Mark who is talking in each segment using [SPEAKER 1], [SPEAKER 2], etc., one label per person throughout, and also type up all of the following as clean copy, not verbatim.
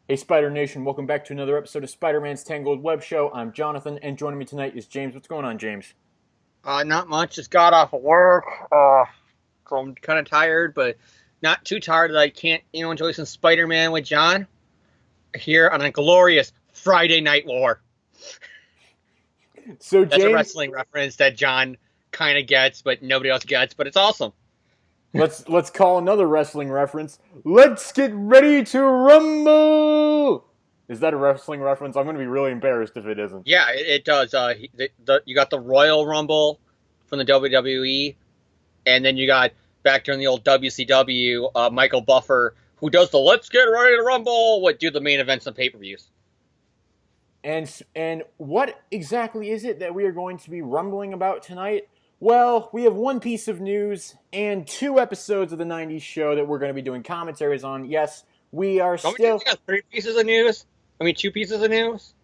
[SPEAKER 1] Hey Spider Nation, welcome back to another episode of Spider-Man's Tangled WebShow. I'm Jonathan, and joining me tonight is James. What's going on, James?
[SPEAKER 2] Not much. Just got off of work. So I'm kind of tired, but not too tired that I can't, enjoy some Spider-Man with John here on a glorious Friday Night War.
[SPEAKER 1] So,
[SPEAKER 2] That's a
[SPEAKER 1] James,
[SPEAKER 2] wrestling reference that John kind of gets, but nobody else gets. But it's awesome.
[SPEAKER 1] let's call another wrestling reference. Let's get ready to rumble. Is that a wrestling reference? I'm going to be really embarrassed if it isn't.
[SPEAKER 2] Yeah, it does. You got the Royal Rumble from the WWE, and then you got back during the old WCW, Michael Buffer, who does the "Let's Get Ready to Rumble" would do the main events and pay-per-views.
[SPEAKER 1] And what exactly is it that we are going to be rumbling about tonight? Well, we have one piece of news and two episodes of the '90s show that we're going to be doing commentaries on. Yes, we are
[SPEAKER 2] Don't we
[SPEAKER 1] still.
[SPEAKER 2] just got three pieces of news? I mean, two pieces of news?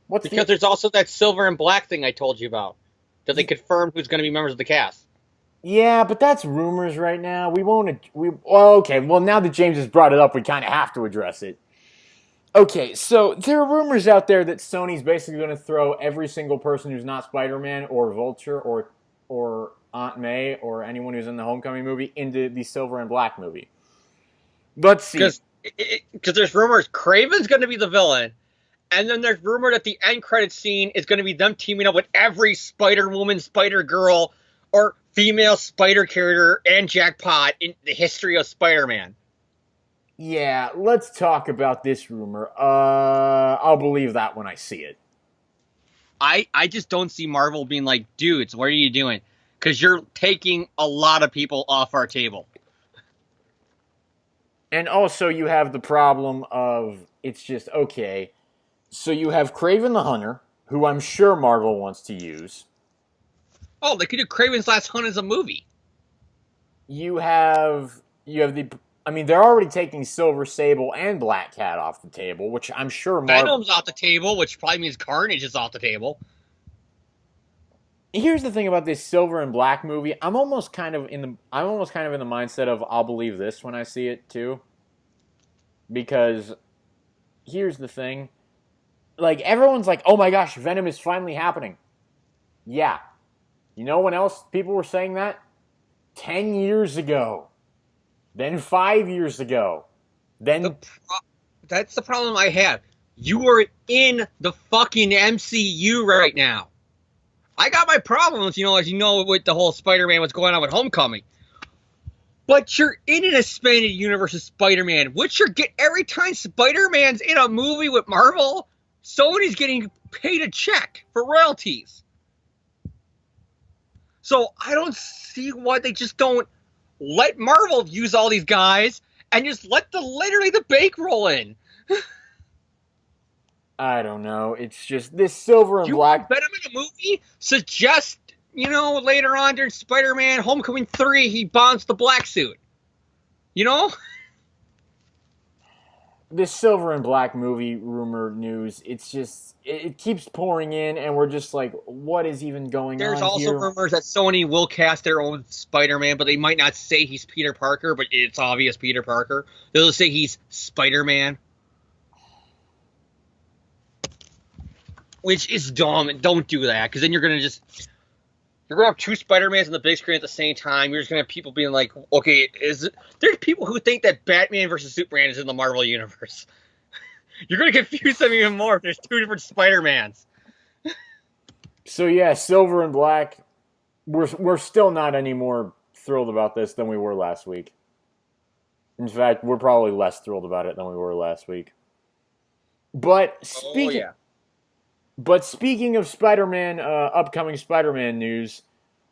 [SPEAKER 1] What's
[SPEAKER 2] Because
[SPEAKER 1] the
[SPEAKER 2] there's also that silver and black thing I told you about. That they confirmed who's going to be members of the cast.
[SPEAKER 1] Yeah, but that's rumors right now. We won't. Well, okay. Well, now that James has brought it up, we kind of have to address it. Okay, so there are rumors out there that Sony's basically going to throw every single person who's not Spider-Man or Vulture or Aunt May or anyone who's in the Homecoming movie into the Silver and Black movie. Let's see.
[SPEAKER 2] Because there's rumors Craven's going to be the villain. And then there's rumor that the end credit scene is going to be them teaming up with every Spider-Woman, Spider-Girl, or female Spider character and Jackpot in the history of Spider-Man.
[SPEAKER 1] Yeah, let's talk about this rumor. I'll believe that when I see it.
[SPEAKER 2] I just don't see Marvel being like, dudes, what are you doing? Because you're taking a lot of people off our table.
[SPEAKER 1] And also, you have the problem of it's just okay. So you have Craven the Hunter, who I'm sure Marvel wants to use.
[SPEAKER 2] Oh, they could do Craven's Last Hunt as a movie.
[SPEAKER 1] You have the. I mean, they're already taking Silver Sable and Black Cat off the table, which I'm sure Marvel.
[SPEAKER 2] Venom's off the table, which probably means Carnage is off the table.
[SPEAKER 1] Here's the thing about this Silver and Black movie. I'm almost kind of in the mindset of I'll believe this when I see it too. Because here's the thing. Like everyone's like, "Oh my gosh, Venom is finally happening." Yeah. You know when else people were saying that? 10 years ago. Then 5 years ago.
[SPEAKER 2] The
[SPEAKER 1] Then
[SPEAKER 2] That's the problem I have. You are in the fucking MCU right now. I got my problems, as you know, with the whole Spider-Man, what's going on with Homecoming. But you're in an expanded universe of Spider-Man, which you're get every time Spider-Man's in a movie with Marvel, Sony's getting paid a check for royalties. So I don't see why they just don't let Marvel use all these guys and just let literally the bank roll in.
[SPEAKER 1] I don't know. It's just this Silver and
[SPEAKER 2] You want
[SPEAKER 1] Black.
[SPEAKER 2] Venom in a movie? Suggest, later on during Spider-Man Homecoming 3, he bonds the black suit. You know?
[SPEAKER 1] This Silver and Black movie rumor news. It's just it keeps pouring in, and we're just like, what is even going
[SPEAKER 2] There's
[SPEAKER 1] on
[SPEAKER 2] also
[SPEAKER 1] here?
[SPEAKER 2] rumors that Sony will cast their own Spider-Man, but they might not say he's Peter Parker, but it's obvious Peter Parker. They'll just say he's Spider-Man. Which is dumb. Don't do that, because then you're going to have two Spider-Mans on the big screen at the same time. You're just going to have people being like, okay, there's people who think that Batman versus Superman is in the Marvel Universe. You're going to confuse them even more if there's two different Spider-Mans.
[SPEAKER 1] So yeah, Silver and Black. We're still not any more thrilled about this than we were last week. In fact, we're probably less thrilled about it than we were last week. But
[SPEAKER 2] Oh,
[SPEAKER 1] speaking
[SPEAKER 2] yeah.
[SPEAKER 1] But speaking of Spider-Man, upcoming Spider-Man news,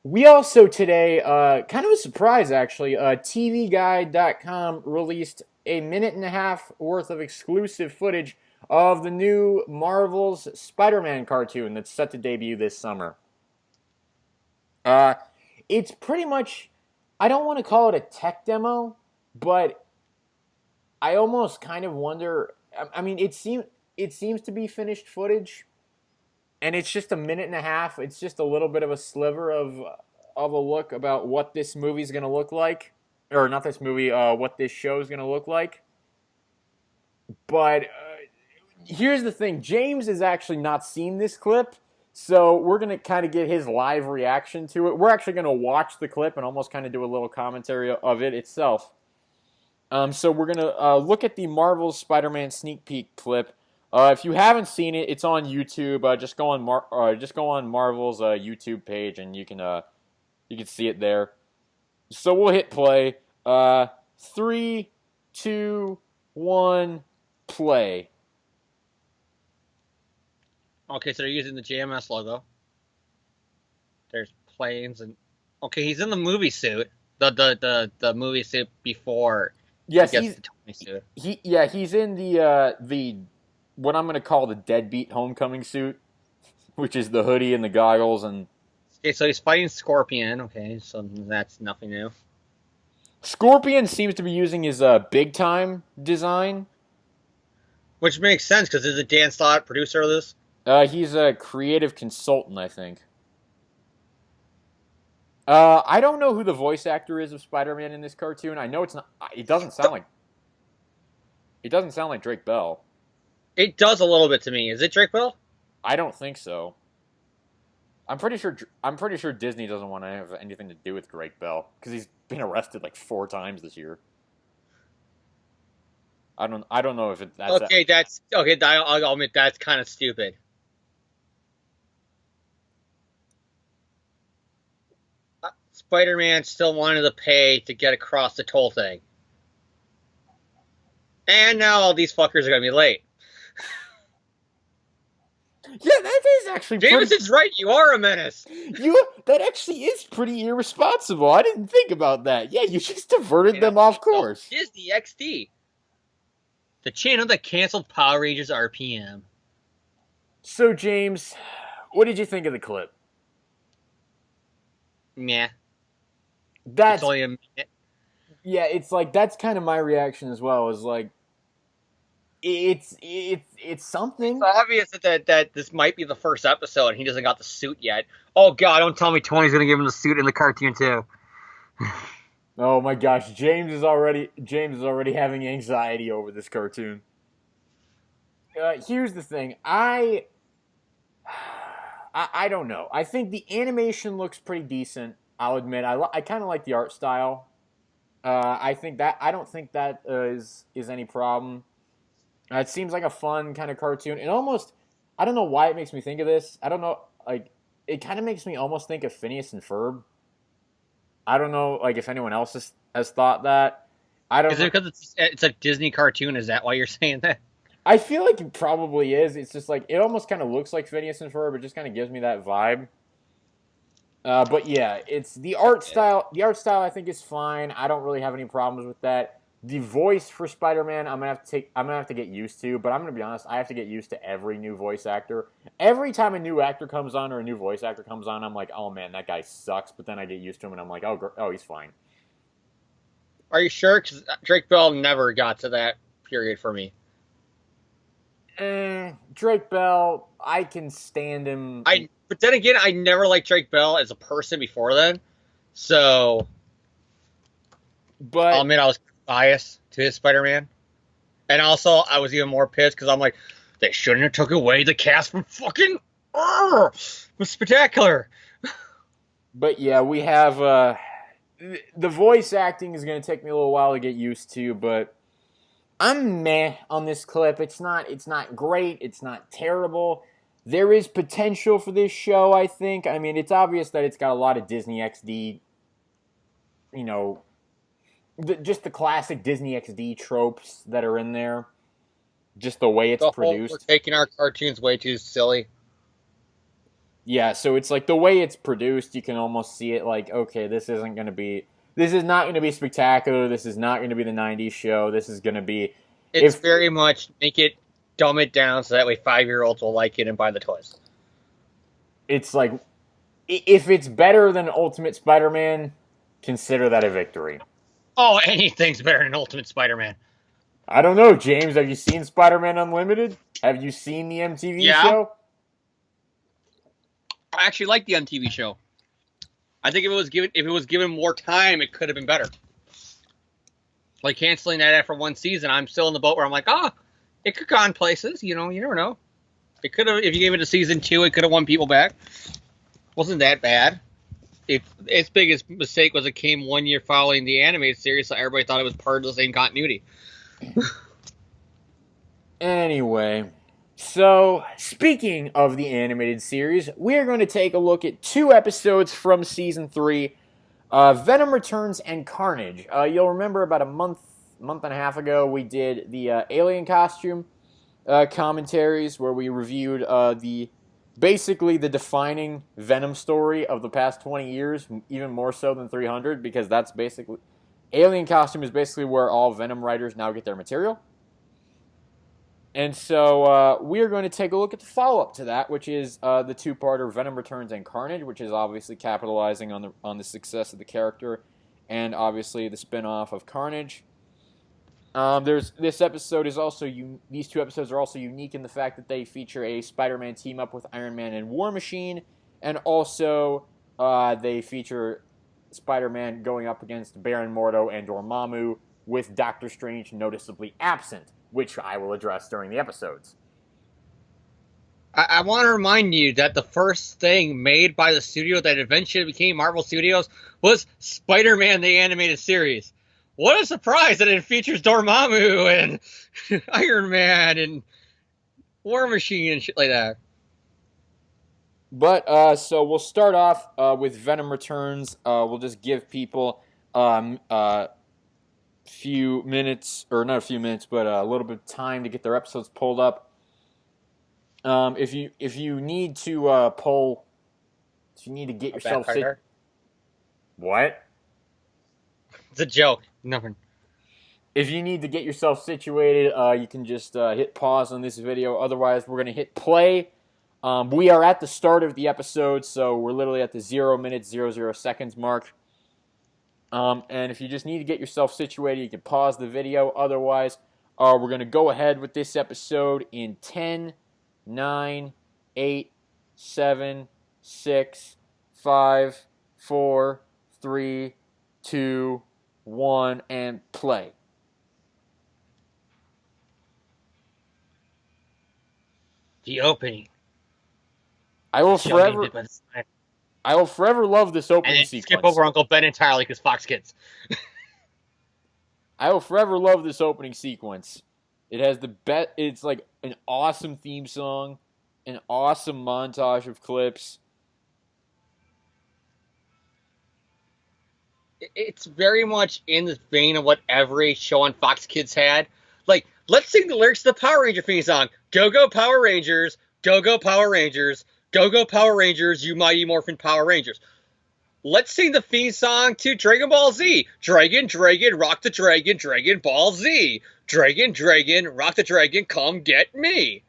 [SPEAKER 1] we also today, kind of a surprise actually, TVGuide.com released a minute and a half worth of exclusive footage of the new Marvel's Spider-Man cartoon that's set to debut this summer. It's pretty much, I don't want to call it a tech demo, but I almost kind of wonder. I mean, it seems to be finished footage, and it's just a minute and a half. It's just a little bit of a sliver of a look about what this movie's going to look like, or not this movie, what this show is going to look like. But here's the thing. James has actually not seen this clip, so we're going to kind of get his live reaction to it. We're actually going to watch the clip and almost kind of do a little commentary of it itself. So we're going to look at the Marvel's Spider-Man sneak peek clip. If you haven't seen it, it's on YouTube. Just go on Marvel's YouTube page, and you can see it there. So we'll hit play. 3, 2, 1, play.
[SPEAKER 2] Okay, so they're using the JMS logo. There's planes and okay, he's in the movie suit. The movie suit before.
[SPEAKER 1] Yes,
[SPEAKER 2] he gets the Tony suit.
[SPEAKER 1] He's in the what I'm gonna call the deadbeat homecoming suit, which is the hoodie and the goggles and.
[SPEAKER 2] Okay, so he's fighting Scorpion. Okay, so that's nothing new.
[SPEAKER 1] Scorpion seems to be using his big time design,
[SPEAKER 2] which makes sense because is it Dan Slott, producer of this?
[SPEAKER 1] He's a creative consultant, I think. I don't know who the voice actor is of Spider-Man in this cartoon. I know it's not. It doesn't sound like. It doesn't sound like Drake Bell.
[SPEAKER 2] It does a little bit to me. Is it Drake Bell?
[SPEAKER 1] I don't think so. I'm pretty sure Disney doesn't want to have anything to do with Drake Bell because he's been arrested like 4 times this year. I don't know if that's
[SPEAKER 2] okay. That's okay. I'll admit that's kind of stupid. Spider-Man still wanted to pay to get across the toll thing, and now all these fuckers are gonna be late.
[SPEAKER 1] Yeah, that is actually.
[SPEAKER 2] Jameson's right. You are a menace.
[SPEAKER 1] That actually is pretty irresponsible. I didn't think about that. Yeah, you just diverted them off course.
[SPEAKER 2] Disney XD, the channel that canceled Power Rangers RPM.
[SPEAKER 1] So James, what did you think of the clip?
[SPEAKER 2] Meh.
[SPEAKER 1] That's
[SPEAKER 2] it's only a minute.
[SPEAKER 1] Yeah, it's like that's kind of my reaction as well. Is like. It's something.
[SPEAKER 2] It's obvious that this might be the first episode and he doesn't got the suit yet. Oh god, don't tell me Tony's gonna give him the suit in the cartoon too.
[SPEAKER 1] Oh my gosh, James is already having anxiety over this cartoon. Here's the thing, I don't know. I think the animation looks pretty decent. I'll admit, I kind of like the art style. I don't think that is any problem. It seems like a fun kind of cartoon. It almost, I don't know why it makes me think of this. I don't know, like, it kind of makes me almost think of Phineas and Ferb. I don't know, like, if anyone else has thought that. I don't.
[SPEAKER 2] Is it because it's a Disney cartoon? Is that why you're saying that?
[SPEAKER 1] I feel like it probably is. It's just like, it almost kind of looks like Phineas and Ferb. It just kind of gives me that vibe. But yeah, it's the art style. The art style I think is fine. I don't really have any problems with that. The voice for Spider-Man, I'm gonna have to get used to, but I'm gonna be honest, I have to get used to every new voice actor. Every time a new actor comes on or a new voice actor comes on, I'm like, oh man, that guy sucks. But then I get used to him, and I'm like, oh, he's fine.
[SPEAKER 2] Are you sure? Because Drake Bell never got to that period for me.
[SPEAKER 1] Drake Bell, I can stand him.
[SPEAKER 2] But then again, I never liked Drake Bell as a person before then, so.
[SPEAKER 1] But
[SPEAKER 2] I'll admit I was biased to his Spider-Man, and also I was even more pissed because I'm like, they shouldn't have took away the cast from fucking was spectacular.
[SPEAKER 1] But yeah, we have the voice acting is going to take me a little while to get used to, but I'm meh on this clip. It's not great. It's not terrible. There is potential for this show, I think. I mean, it's obvious that it's got a lot of Disney XD, you know. Just the classic Disney XD tropes that are in there. Just the way it's produced.
[SPEAKER 2] We're taking our cartoons way too silly.
[SPEAKER 1] Yeah, so it's like the way it's produced, you can almost see it like, okay, this is not going to be spectacular. This is not going to be the 90s show. This is going to be...
[SPEAKER 2] It's very much dumb it down so that way 5-year-olds will like it and buy the toys.
[SPEAKER 1] It's like, if it's better than Ultimate Spider-Man, consider that a victory.
[SPEAKER 2] Oh, anything's better than Ultimate Spider-Man.
[SPEAKER 1] I don't know, James. Have you seen Spider-Man Unlimited? Have you seen the MTV show?
[SPEAKER 2] I actually like the MTV show. I think if it was given more time, it could have been better. Like canceling that after one season, I'm still in the boat where I'm like, It could have gone places, you never know. It could have, if you gave it a season 2, it could have won people back. Wasn't that bad. If its biggest mistake was it came 1 year following the animated series, so everybody thought it was part of the same continuity.
[SPEAKER 1] Anyway, so speaking of the animated series, we're going to take a look at 2 episodes from season 3, Venom Returns and Carnage. You'll remember about a month and a half ago, we did the alien costume commentaries where we reviewed basically the defining Venom story of the past 20 years, even more so than 300, because that's basically alien costume is basically where all Venom writers now get their material. And so we are going to take a look at the follow-up to that, which is the 2-parter Venom Returns and Carnage, which is obviously capitalizing on the success of the character, and obviously the spin-off of Carnage. These 2 episodes are also unique in the fact that they feature a Spider-Man team-up with Iron Man and War Machine, and also they feature Spider-Man going up against Baron Mordo and Dormammu, with Doctor Strange noticeably absent, which I will address during the episodes.
[SPEAKER 2] I want to remind you that the first thing made by the studio that eventually became Marvel Studios was Spider-Man the Animated Series. What a surprise that it features Dormammu and Iron Man and War Machine and shit like that.
[SPEAKER 1] But, so we'll start off with Venom Returns. We'll just give people few minutes, or not a few minutes, but a little bit of time to get their episodes pulled up. If you need to get yourself what?
[SPEAKER 2] It's a joke. Nothing.
[SPEAKER 1] If you need to get yourself situated, you can just hit pause on this video. Otherwise, we're gonna hit play. We are at the start of the episode, so we're literally at the 0 minutes 00 seconds mark. And if you just need to get yourself situated, you can pause the video. Otherwise, we're going to go ahead with this episode in 10, 9, 8, 7, 6, 5, 4, 3, 2, 1, and play.
[SPEAKER 2] The opening.
[SPEAKER 1] I will forever love this opening
[SPEAKER 2] and
[SPEAKER 1] sequence.
[SPEAKER 2] Skip over Uncle Ben entirely because Fox Kids.
[SPEAKER 1] I will forever love this opening sequence. It has it's like an awesome theme song, an awesome montage of clips.
[SPEAKER 2] It's very much in the vein of what every show on Fox Kids had. Like, let's sing the lyrics to the Power Ranger theme song. Go, go, Power Rangers. Go, go, Power Rangers. Go, go, Power Rangers, you mighty morphin Power Rangers. Let's sing the theme song to Dragon Ball Z. Dragon, Dragon, rock the Dragon, Dragon Ball Z. Dragon, Dragon, rock the Dragon, come get me.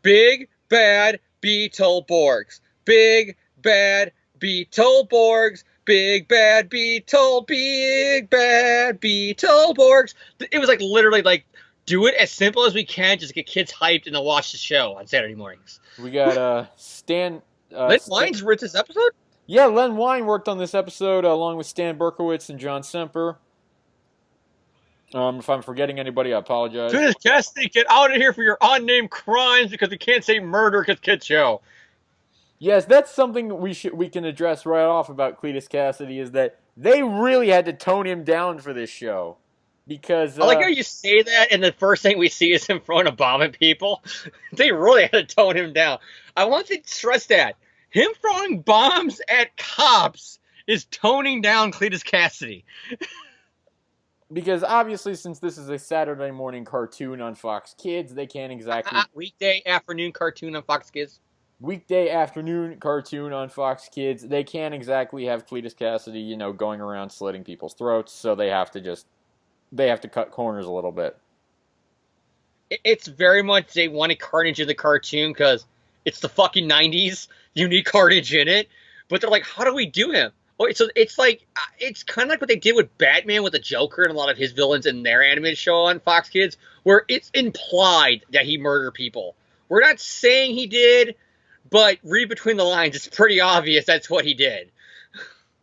[SPEAKER 2] Big, bad, Beetleborgs. Big, bad, Beetleborgs. Big, bad, Big, bad, Beetleborgs. It was like literally like, do it as simple as we can, just get kids hyped and to watch the show on Saturday mornings.
[SPEAKER 1] We got Stan.
[SPEAKER 2] Len Wein's written this episode?
[SPEAKER 1] Yeah, Len Wein worked on this episode along with Stan Berkowitz and John Semper. If I'm forgetting anybody, I apologize.
[SPEAKER 2] Cletus Cassidy, get out of here for your unnamed crimes because we can't say murder because kids show.
[SPEAKER 1] Yes, that's something we can address right off about Cletus Cassidy, is that they really had to tone him down for this show. Because
[SPEAKER 2] I like how you say that, and the first thing we see is him throwing a bomb at people. They really had to tone him down. I want to stress that. Him throwing bombs at cops is toning down Cletus Cassidy.
[SPEAKER 1] Because obviously, since this is a Saturday morning cartoon on Fox Kids, they can't exactly...
[SPEAKER 2] Weekday afternoon cartoon on Fox Kids?
[SPEAKER 1] Weekday afternoon cartoon on Fox Kids. They can't exactly have Cletus Cassidy, going around slitting people's throats, so they have to cut corners a little bit.
[SPEAKER 2] It's very much they wanted Carnage in the cartoon because it's the fucking 90s. You need Carnage in it. But they're like, how do we do him? So it's like, it's kind of like what they did with Batman with the Joker and a lot of his villains in their animated show on Fox Kids, where it's implied that he murdered people. We're not saying he did, but read between the lines. It's pretty obvious that's what he did.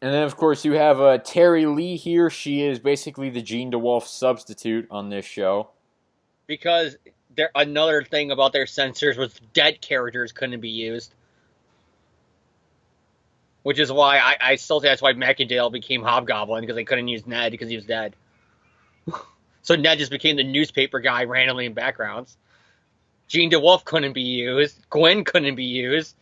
[SPEAKER 1] And then, of course, you have Terry Lee here. She is basically the Jean DeWolf substitute on this show.
[SPEAKER 2] because another thing about their censors was dead characters couldn't be used. Which is why I still think that's why Macendale became Hobgoblin, because they couldn't use Ned because he was dead. So Ned just became the newspaper guy randomly in backgrounds. Jean DeWolf couldn't be used. Gwen couldn't be used.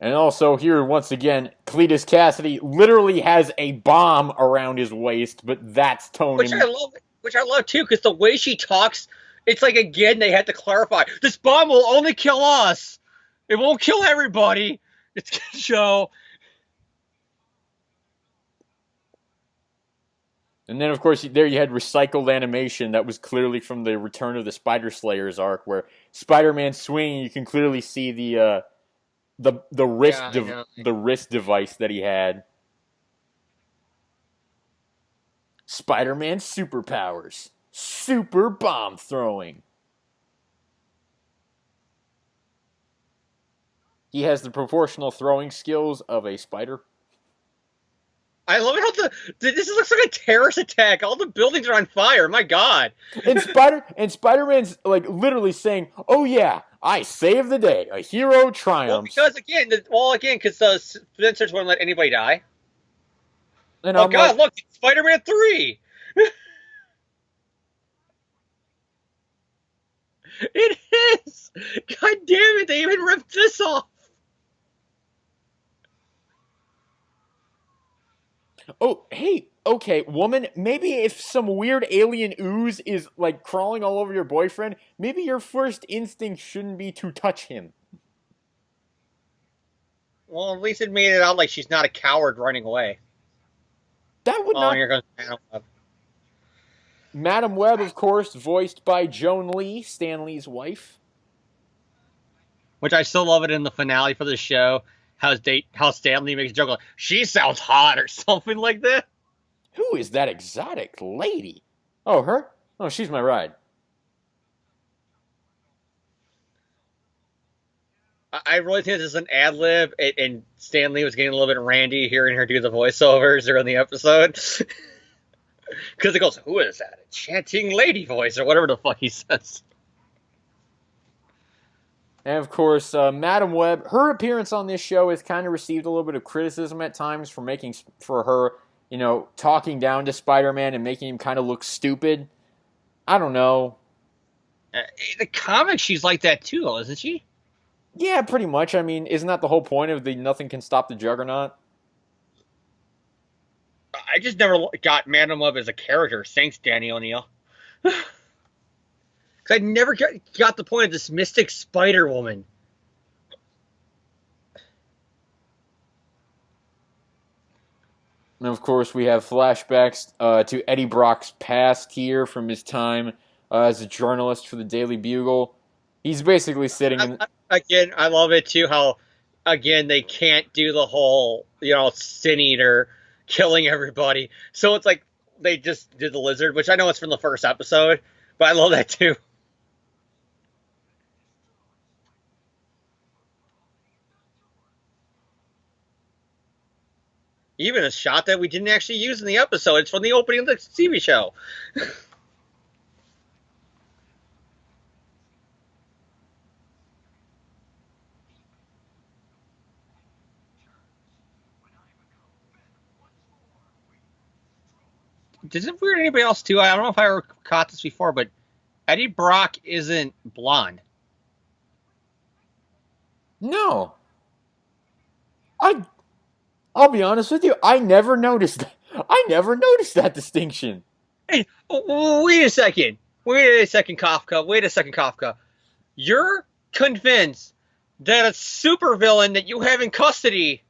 [SPEAKER 1] And also here, once again, Cletus Cassidy literally has a bomb around his waist, but that's Tony.
[SPEAKER 2] Which I love too, because the way she talks, it's like, again, they had to clarify, this bomb will only kill us. It won't kill everybody. It's gonna show.
[SPEAKER 1] And then, of course, there you had recycled animation that was clearly from the Return of the Spider Slayers arc, where Spider-Man swinging, you can clearly see the wrist device that he had. Spider-Man superpowers, super bomb throwing. He has the proportional throwing skills of a spider.
[SPEAKER 2] I love how this looks like a terrorist attack. All the buildings are on fire. My God.
[SPEAKER 1] And Spider-Man's like literally saying, "Oh yeah, I saved the day. A hero triumphs."
[SPEAKER 2] Well, because the censors won't let anybody die.
[SPEAKER 1] And
[SPEAKER 2] oh God, look, it's Spider-Man 3. It is. God damn it! They even ripped this off.
[SPEAKER 1] Oh, hey, okay, woman, maybe if some weird alien ooze is, like, crawling all over your boyfriend, maybe your first instinct shouldn't be to touch him.
[SPEAKER 2] Well, at least it made it out like she's not a coward running away.
[SPEAKER 1] That would not...
[SPEAKER 2] Here goes Madam Web.
[SPEAKER 1] Madam Web, of course, voiced by Joan Lee, Stan Lee's wife.
[SPEAKER 2] Which I still love it in the finale for the show. How Stan Lee makes a joke like, she sounds hot or something like that.
[SPEAKER 1] Who is that exotic lady? Oh, her? Oh, she's my ride.
[SPEAKER 2] I really think this is an ad lib, and Stan Lee was getting a little bit randy hearing her do the voiceovers during the episode. Because it goes, who is that? A chanting lady voice, or whatever the fuck he says.
[SPEAKER 1] And of course, Madam Web, her appearance on this show has kind of received a little bit of criticism at times for her, you know, talking down to Spider-Man and making him kind of look stupid. I don't know.
[SPEAKER 2] The comics, she's like that too, though, isn't she?
[SPEAKER 1] Yeah, pretty much. I mean, isn't that the whole point of the Nothing Can Stop the Juggernaut?
[SPEAKER 2] I just never got Madam Web as a character. Thanks, Danny O'Neill. I never got the point of this mystic Spider-Woman.
[SPEAKER 1] And of course, we have flashbacks to Eddie Brock's past here from his time as a journalist for the Daily Bugle. He's basically sitting in...
[SPEAKER 2] Again, I love it too how, again, they can't do the whole, Sin Eater killing everybody. So it's like they just did the lizard, which I know it's from the first episode, but I love that too. Even a shot that we didn't actually use in the episode. It's from the opening of the TV show. Does it weird anybody else too? I don't know if I ever caught this before, but Eddie Brock isn't blonde.
[SPEAKER 1] No. I'll be honest with you, I never noticed that distinction.
[SPEAKER 2] Hey, wait a second, Kafka. You're convinced that a supervillain that you have in custody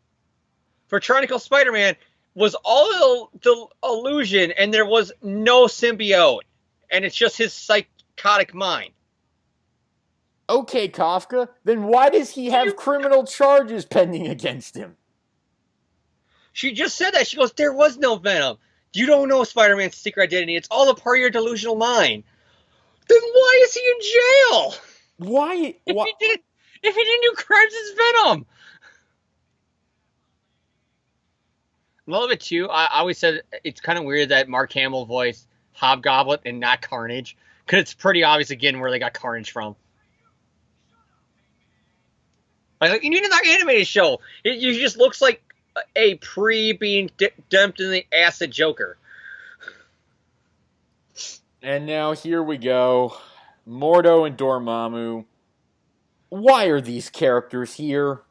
[SPEAKER 2] for trying to kill Spider-Man was all the illusion and there was no symbiote, and it's just his psychotic mind.
[SPEAKER 1] Okay, Kafka, then why does he have criminal charges pending against him?
[SPEAKER 2] She just said that. She goes, there was no Venom. You don't know Spider-Man's secret identity. It's all a part of your delusional mind. Then why is he in jail?
[SPEAKER 1] Why?
[SPEAKER 2] If he didn't do crimes, it's Venom. A little bit too. I always said it's kind of weird that Mark Hamill voiced Hobgoblin and not Carnage, because it's pretty obvious again where they got Carnage from. Like you need an animated show. It just looks like a being dumped in the acid Joker.
[SPEAKER 1] And now here we go. Mordo and Dormammu. Why are these characters here?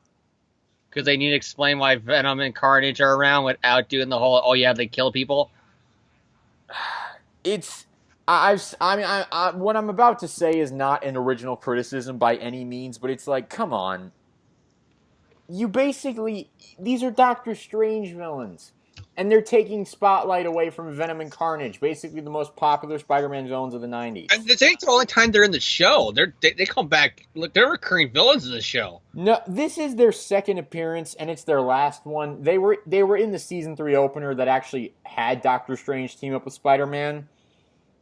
[SPEAKER 2] Because they need to explain why Venom and Carnage are around without doing the whole, oh yeah, they kill people.
[SPEAKER 1] It's... what I'm about to say is not an original criticism by any means, but it's like, come on. You basically... These are Doctor Strange villains. And they're taking spotlight away from Venom and Carnage, basically the most popular Spider-Man villains of the 90s.
[SPEAKER 2] And this ain't the only time they're in the show. They come back. Look, they're recurring villains in the show.
[SPEAKER 1] No, this is their second appearance, and it's their last one. They were in the season 3 opener that actually had Doctor Strange team up with Spider-Man.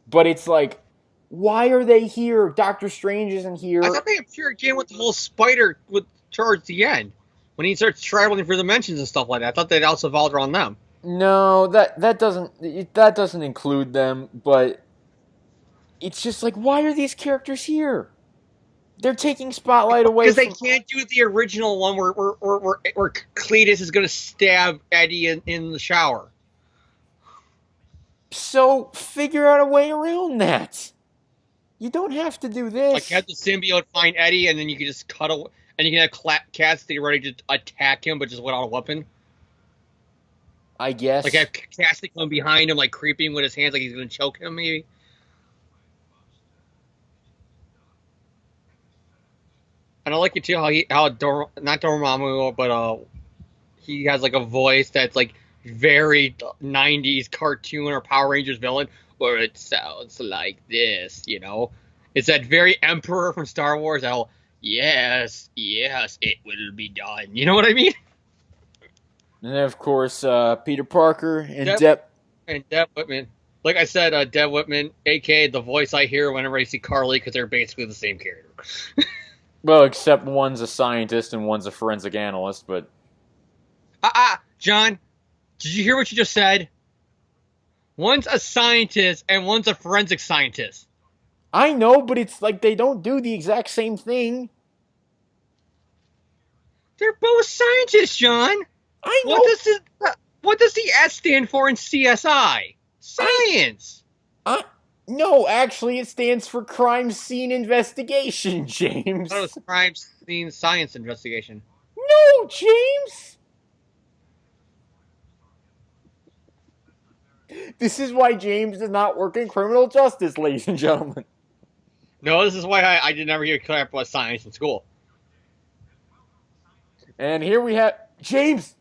[SPEAKER 1] But it's like, why are they here? Doctor Strange isn't here.
[SPEAKER 2] I thought they appeared again with the whole spider towards the end when he starts traveling through dimensions and stuff like that. I thought they'd also evolved around them.
[SPEAKER 1] No, that doesn't include them, but it's just like, why are these characters here? They're taking spotlight away
[SPEAKER 2] because they can't do the original one where Cletus is going to stab Eddie in the shower.
[SPEAKER 1] So figure out a way around that. You don't have to do this.
[SPEAKER 2] Like have the symbiote find Eddie, and then you can just cut away, and you can have Cassidy ready to attack him, but just without a weapon.
[SPEAKER 1] I guess.
[SPEAKER 2] Like have Cassidy come behind him, like creeping with his hands, like he's going to choke him, maybe. And I like it too not Dormammu, but he has like a voice that's like very 90s cartoon or Power Rangers villain, where it sounds like this, you know? It's that very Emperor from Star Wars, that whole, yes, it will be done. You know what I mean?
[SPEAKER 1] And then, of course, Peter Parker and
[SPEAKER 2] Deb Whitman. Like I said, Deb Whitman, a.k.a. the voice I hear whenever I see Carly, because they're basically the same character.
[SPEAKER 1] Well, except one's a scientist and one's a forensic analyst, but...
[SPEAKER 2] John, did you hear what you just said? One's a scientist and one's a forensic scientist.
[SPEAKER 1] I know, but it's like they don't do the exact same thing.
[SPEAKER 2] They're both scientists, John.
[SPEAKER 1] I know.
[SPEAKER 2] What does the S stand for in CSI? Science.
[SPEAKER 1] No, actually, it stands for Crime Scene Investigation, James.
[SPEAKER 2] Oh, it's Crime Scene Science Investigation.
[SPEAKER 1] No, James. This is why James does not work in criminal justice, ladies and gentlemen.
[SPEAKER 2] No, this is why I did never hear crap about science in school.
[SPEAKER 1] And here we have... James,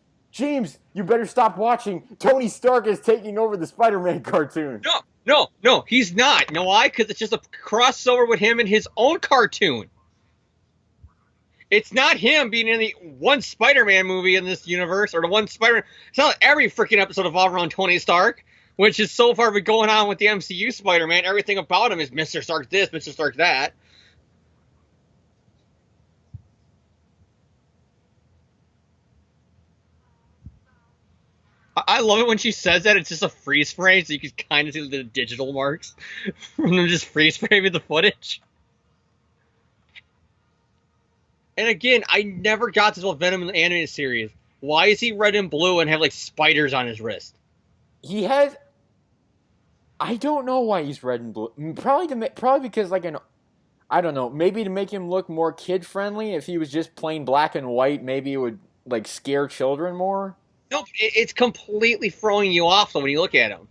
[SPEAKER 1] you better stop watching. Tony Stark is taking over the Spider-Man cartoon.
[SPEAKER 2] No, he's not. You know why? Because it's just a crossover with him and his own cartoon. It's not him being in the one Spider-Man movie in this universe, or the one Spider-Man... It's not like every freaking episode evolved around Tony Stark, which is so far been going on with the MCU Spider-Man. Everything about him is Mr. Stark this, Mr. Stark that. I love it when she says that. It's just a freeze frame, so you can kind of see the digital marks from them just freeze framing the footage. And again, I never got this with Venom in the animated series. Why is he red and blue and have like spiders on his wrist?
[SPEAKER 1] He has... I don't know why he's red and blue. Probably because like I don't know. Maybe to make him look more kid friendly. If he was just plain black and white, maybe it would like scare children more.
[SPEAKER 2] No, it's completely throwing you off when you look at him.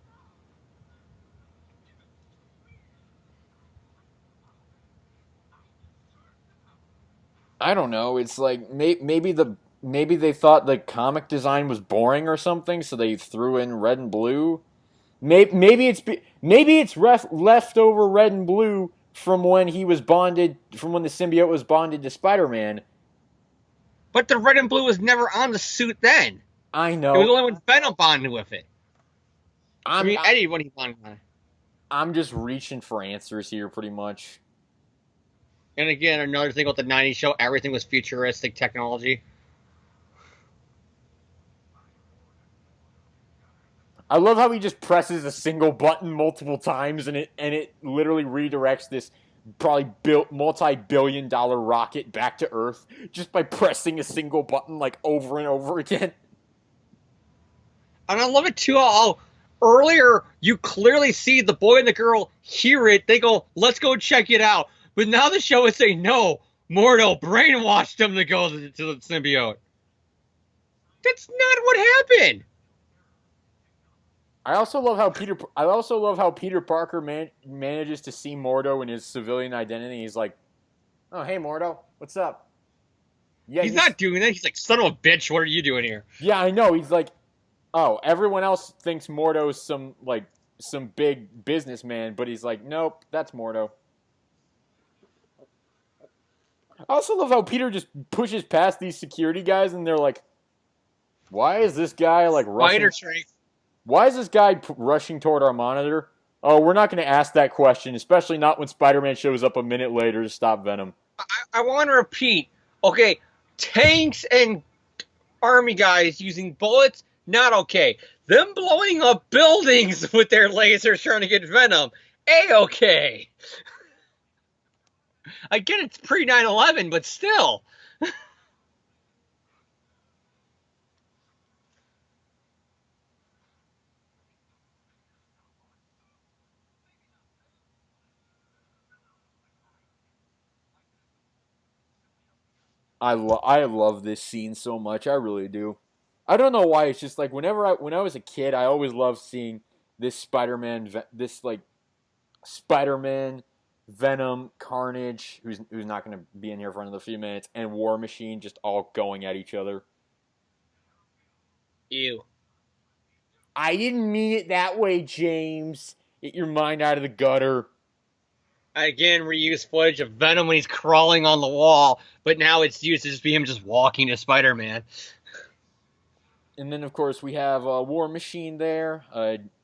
[SPEAKER 1] I don't know. It's like maybe they thought the comic design was boring or something, so they threw in red and blue. Maybe it's leftover red and blue from when the symbiote was bonded to Spider-Man.
[SPEAKER 2] But the red and blue was never on the suit then.
[SPEAKER 1] I know.
[SPEAKER 2] It was only when Venom bonded with it. Eddie when he bonded on it.
[SPEAKER 1] I'm just reaching for answers here, pretty much.
[SPEAKER 2] And again, another thing with the '90s show, everything was futuristic technology.
[SPEAKER 1] I love how he just presses a single button multiple times and it literally redirects this probably built multi-billion-dollar rocket back to Earth just by pressing a single button like over and over again.
[SPEAKER 2] And I love it too how earlier you clearly see the boy and the girl hear it, they go, let's go check it out. But now the show is saying, no, Mordo brainwashed them to go to the symbiote. That's not what happened.
[SPEAKER 1] I also love how Peter Parker manages to see Mordo in his civilian identity. He's like, "Oh, hey Mordo, what's up?" Yeah,
[SPEAKER 2] He's not doing that. He's like, son of a bitch, what are you doing here?
[SPEAKER 1] Yeah, I know. He's like, "Oh, everyone else thinks Mordo's some big businessman," but he's like, "Nope, that's Mordo." I also love how Peter just pushes past these security guys, and they're like, "Why is this guy like rushing?
[SPEAKER 2] Spider strength.
[SPEAKER 1] Why is this guy rushing toward our monitor?" Oh, we're not going to ask that question, especially not when Spider-Man shows up a minute later to stop Venom.
[SPEAKER 2] I want to repeat. Okay, tanks and army guys using bullets, not okay. Them blowing up buildings with their lasers trying to get Venom, A-okay. I get it's pre 9/11, but still.
[SPEAKER 1] I love this scene so much. I really do. I don't know why. It's just like when I was a kid, I always loved seeing this Spider-Man, Venom, Carnage, who's not going to be in here for another few minutes, and War Machine just all going at each other.
[SPEAKER 2] Ew.
[SPEAKER 1] I didn't mean it that way, James. Get your mind out of the gutter.
[SPEAKER 2] Again, reuse footage of Venom when he's crawling on the wall, but now it's used to just be him just walking to Spider-Man.
[SPEAKER 1] And then, of course, we have War Machine there.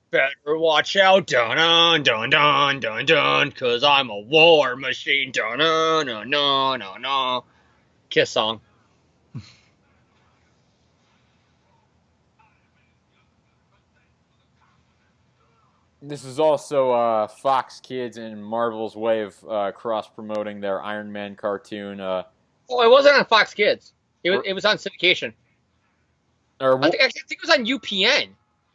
[SPEAKER 2] Better watch out, dun dun dun dun dun, cause I'm a war machine, dun dun dun dun dun dun. Kiss song.
[SPEAKER 1] This is also Fox Kids and Marvel's way of cross-promoting their Iron Man cartoon.
[SPEAKER 2] Oh, it wasn't on Fox Kids. It was on syndication.
[SPEAKER 1] Or
[SPEAKER 2] I think it was on UPN.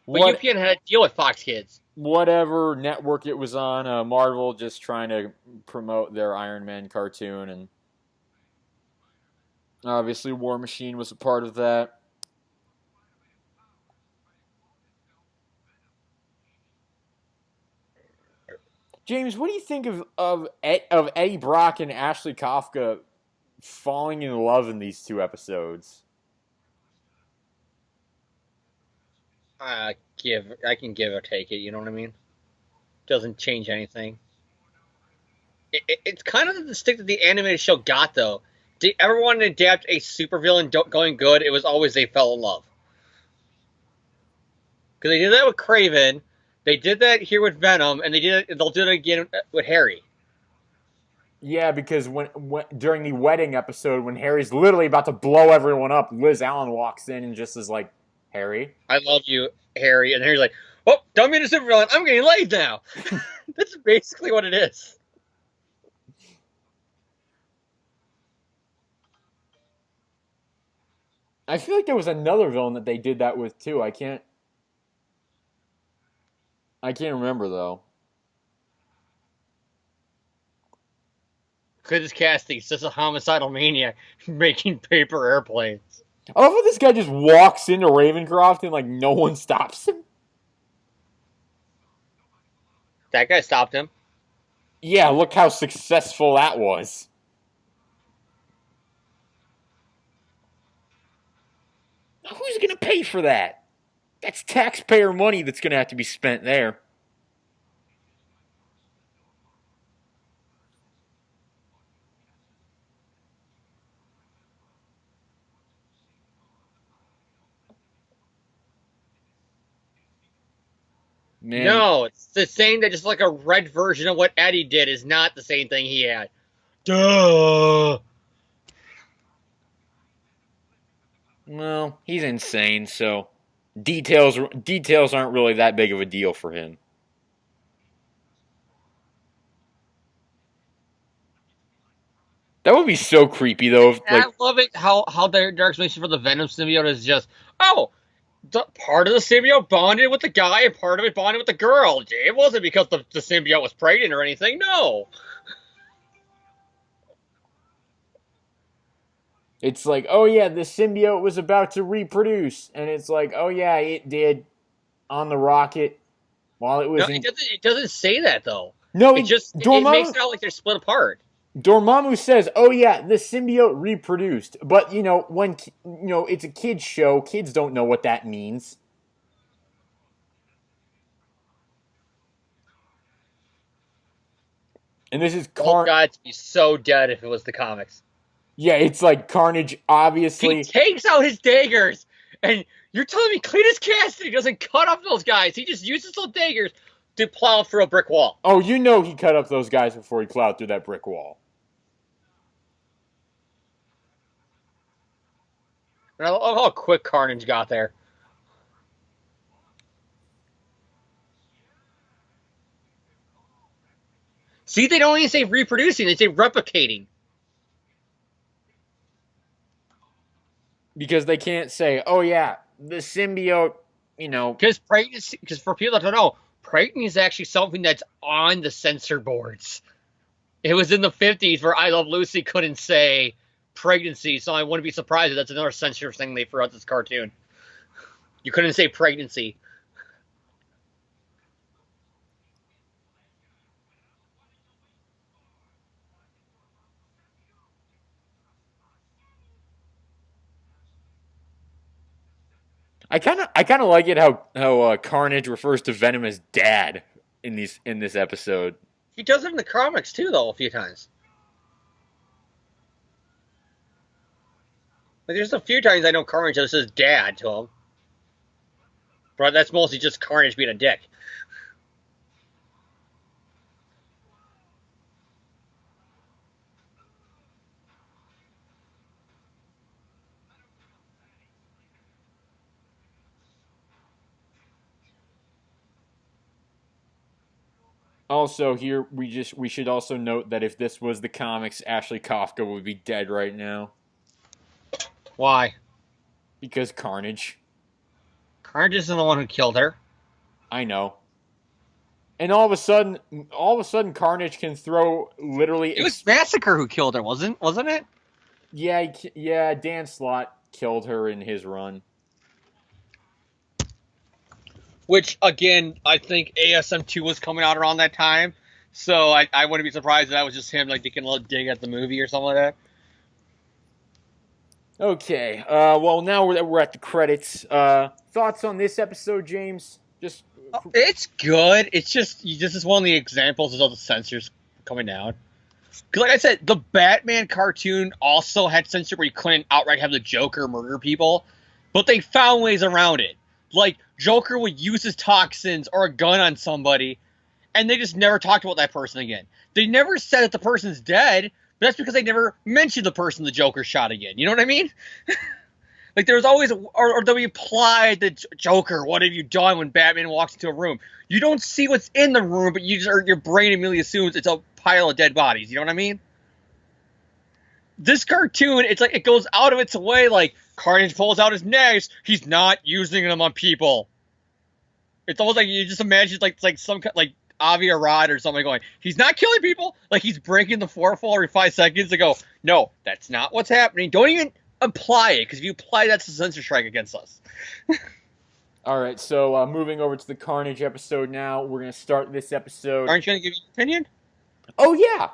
[SPEAKER 2] But
[SPEAKER 1] what,
[SPEAKER 2] UPN had a deal with Fox Kids.
[SPEAKER 1] whatever network it was on, Marvel just trying to promote their Iron Man cartoon, and obviously War Machine was a part of that. James, what do you think of Eddie Brock and Ashley Kafka falling in love in these two episodes?
[SPEAKER 2] I can give or take it. You know what I mean? Doesn't change anything. It's kind of the stick that the animated show got, though. Did ever want to adapt a supervillain going good? It was always they fell in love. Because they did that with Kraven, they did that here with Venom, and they'll do it again with Harry.
[SPEAKER 1] Yeah, because when during the wedding episode, when Harry's literally about to blow everyone up, Liz Allen walks in and just is like, "Harry,
[SPEAKER 2] I love you, Harry," and Harry's like, "Oh, don't be a supervillain. I'm getting laid now." That's basically what it is.
[SPEAKER 1] I feel like there was another villain that they did that with too. I can't remember though.
[SPEAKER 2] Because it's casting, it's just a homicidal maniac making paper airplanes.
[SPEAKER 1] I love how this guy just walks into Ravencroft and like no one stops him.
[SPEAKER 2] That guy stopped him.
[SPEAKER 1] Yeah, look how successful that was. Who's gonna pay for that? That's taxpayer money that's gonna have to be spent there. Man,
[SPEAKER 2] No, it's the same that just like a red version of what Eddie did is not the same thing he had. Duh.
[SPEAKER 1] Well, he's insane, so details aren't really that big of a deal for him. That would be so creepy though. If, like,
[SPEAKER 2] I love it how their explanation for the Venom symbiote is just, oh, part of the symbiote bonded with the guy and part of it bonded with the girl. It wasn't because the symbiote was pregnant or anything. No.
[SPEAKER 1] it's like, oh yeah, the symbiote was about to reproduce, and it's like, oh yeah, it did on the rocket while it
[SPEAKER 2] No,
[SPEAKER 1] was in.
[SPEAKER 2] it doesn't say that though.
[SPEAKER 1] No,
[SPEAKER 2] It makes it out like they're split apart.
[SPEAKER 1] Dormammu says, "Oh yeah, the symbiote reproduced," but when it's a kids show, kids don't know what that means. And this is
[SPEAKER 2] Oh God, to be so dead if it was the comics.
[SPEAKER 1] Yeah, it's like Carnage. Obviously,
[SPEAKER 2] He takes out his daggers, and you're telling me Cletus Cassidy doesn't cut up those guys? He just uses those daggers to plow through a brick wall.
[SPEAKER 1] Oh, he cut up those guys before he plowed through that brick wall.
[SPEAKER 2] And I love how quick Carnage got there. See, they don't even say reproducing; they say replicating.
[SPEAKER 1] Because they can't say, "Oh yeah, the symbiote,"
[SPEAKER 2] Because for people that don't know, pregnancy is actually something that's on the censor boards. It was in the 50s where I Love Lucy couldn't say pregnancy, so I wouldn't be surprised if that's another censor thing they threw out this cartoon. You couldn't say pregnancy.
[SPEAKER 1] I kind of like it how Carnage refers to Venom as dad in this episode.
[SPEAKER 2] He does it in the comics too, though, a few times. Like, there's a few times I know Carnage just says dad to him. But that's mostly just Carnage being a dick.
[SPEAKER 1] Also, here we should also note that if this was the comics, Ashley Kafka would be dead right now
[SPEAKER 2] Why?
[SPEAKER 1] because Carnage.
[SPEAKER 2] Carnage isn't the one who killed her.
[SPEAKER 1] I know. And all of a sudden, Carnage can throw literally.
[SPEAKER 2] It was Massacre who killed her, wasn't it?
[SPEAKER 1] Yeah. Dan Slott killed her in his run.
[SPEAKER 2] Which, again, I think ASM2 was coming out around that time. So I wouldn't be surprised if that was just him, like, taking a little dig at the movie or something like that.
[SPEAKER 1] Okay. Well, now we're at the credits. Thoughts on this episode, James? Just.
[SPEAKER 2] It's good. It's just this is one of the examples of all the censors coming down. Because, like I said, the Batman cartoon also had censor where you couldn't outright have the Joker murder people, but they found ways around it. Like, Joker would use his toxins or a gun on somebody, and they just never talked about that person again. They never said that the person's dead, but that's because they never mentioned the person the Joker shot again. You know what I mean? Like, there's always, or they'll imply the Joker, what have you done when Batman walks into a room? You don't see what's in the room, but your brain immediately assumes it's a pile of dead bodies. You know what I mean? This cartoon, it's like it goes out of its way, like, Carnage pulls out his knives, he's not using them on people. It's almost like you just imagine like some like Avi Arad or something going, he's not killing people, like he's breaking the fourth wall every 5 seconds to go, no, that's not what's happening. Don't even apply it, because if you apply that's a censor strike against us.
[SPEAKER 1] All right, so moving over to the Carnage episode now. We're gonna start this episode.
[SPEAKER 2] Aren't you gonna give your opinion?
[SPEAKER 1] Oh yeah,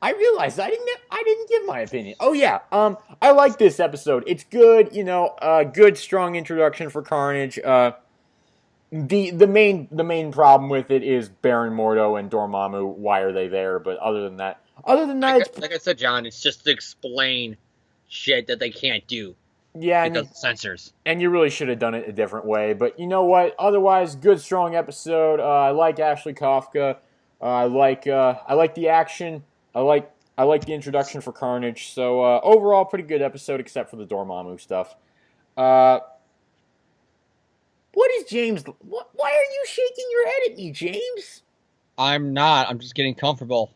[SPEAKER 1] I realized I didn't give my opinion. Oh yeah, I like this episode. It's good, good strong introduction for Carnage. The main problem with it is Baron Mordo and Dormammu. Why are they there? But other than that,
[SPEAKER 2] like I said, John, it's just to explain shit that they can't do.
[SPEAKER 1] Yeah,
[SPEAKER 2] because of censors.
[SPEAKER 1] And you really should have done it a different way. But you know what? Otherwise, good strong episode. I like Ashley Kafka. I like the action. I I like the introduction for Carnage. So overall, pretty good episode, except for the Dormammu stuff. What is James? Why are you shaking your head at me, James?
[SPEAKER 2] I'm not. I'm just getting comfortable.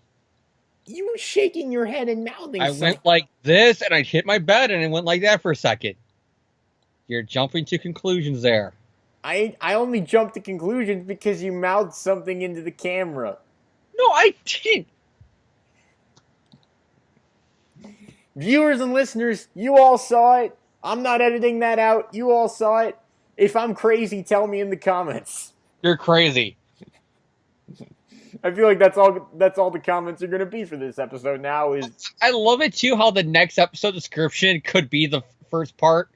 [SPEAKER 1] You were shaking your head and mouthing
[SPEAKER 2] I
[SPEAKER 1] something.
[SPEAKER 2] went like this, and I hit my bed, and it went like that for a second. You're jumping to conclusions there.
[SPEAKER 1] I only jumped to conclusions because you mouthed something into the camera.
[SPEAKER 2] No, I didn't.
[SPEAKER 1] Viewers and listeners, you all saw it. I'm not editing that out. You all saw it. If I'm crazy, tell me in the comments.
[SPEAKER 2] You're crazy.
[SPEAKER 1] I feel like that's all the comments are going to be for this episode now is...
[SPEAKER 2] I love it, too, how the next episode description could be the first part.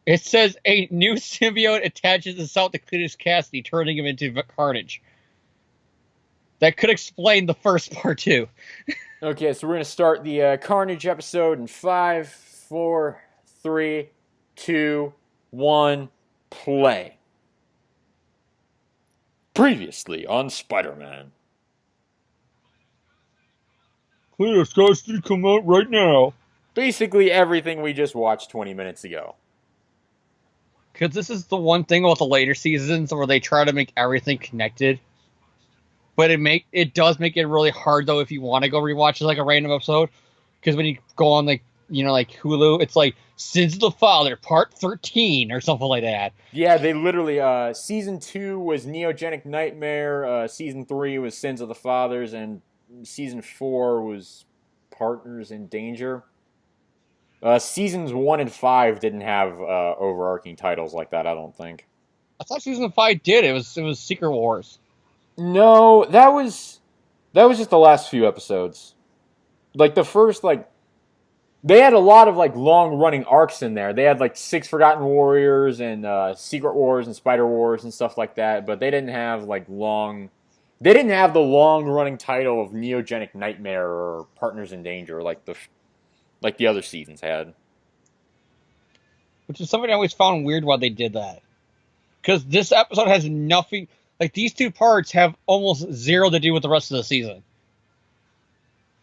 [SPEAKER 2] It says, a new symbiote attaches itself to Cletus Cassidy, turning him into Carnage. That could explain the first part, too.
[SPEAKER 1] Okay, so we're going to start the Carnage episode in 5, 4, 3, 2, 1, play. Previously on Spider-Man.
[SPEAKER 2] Cletus Cassidy come out right now.
[SPEAKER 1] Basically everything we just watched 20 minutes ago.
[SPEAKER 2] Because this is the one thing about the later seasons where they try to make everything connected. But it does make it really hard, though, if you want to go rewatch like a random episode. Because when you go on, like Hulu, it's like Sins of the Father, Part 13, or something like that.
[SPEAKER 1] Yeah, they literally, Season 2 was Neogenic Nightmare, Season 3 was Sins of the Fathers, and Season 4 was Partners in Danger. Seasons 1 and 5 didn't have overarching titles like that, I don't think.
[SPEAKER 2] I thought Season 5 did. It was Secret Wars.
[SPEAKER 1] No, that was just the last few episodes. Like, the first, like... They had a lot of, like, long-running arcs in there. They had, like, 6 Forgotten Warriors and Secret Wars and Spider Wars and stuff like that, but they didn't have, like, They didn't have the long-running title of Neogenic Nightmare or Partners in Danger like the other seasons had.
[SPEAKER 2] Which is something I always found weird why they did that. Because this episode has nothing... Like, these two parts have almost zero to do with the rest of the season.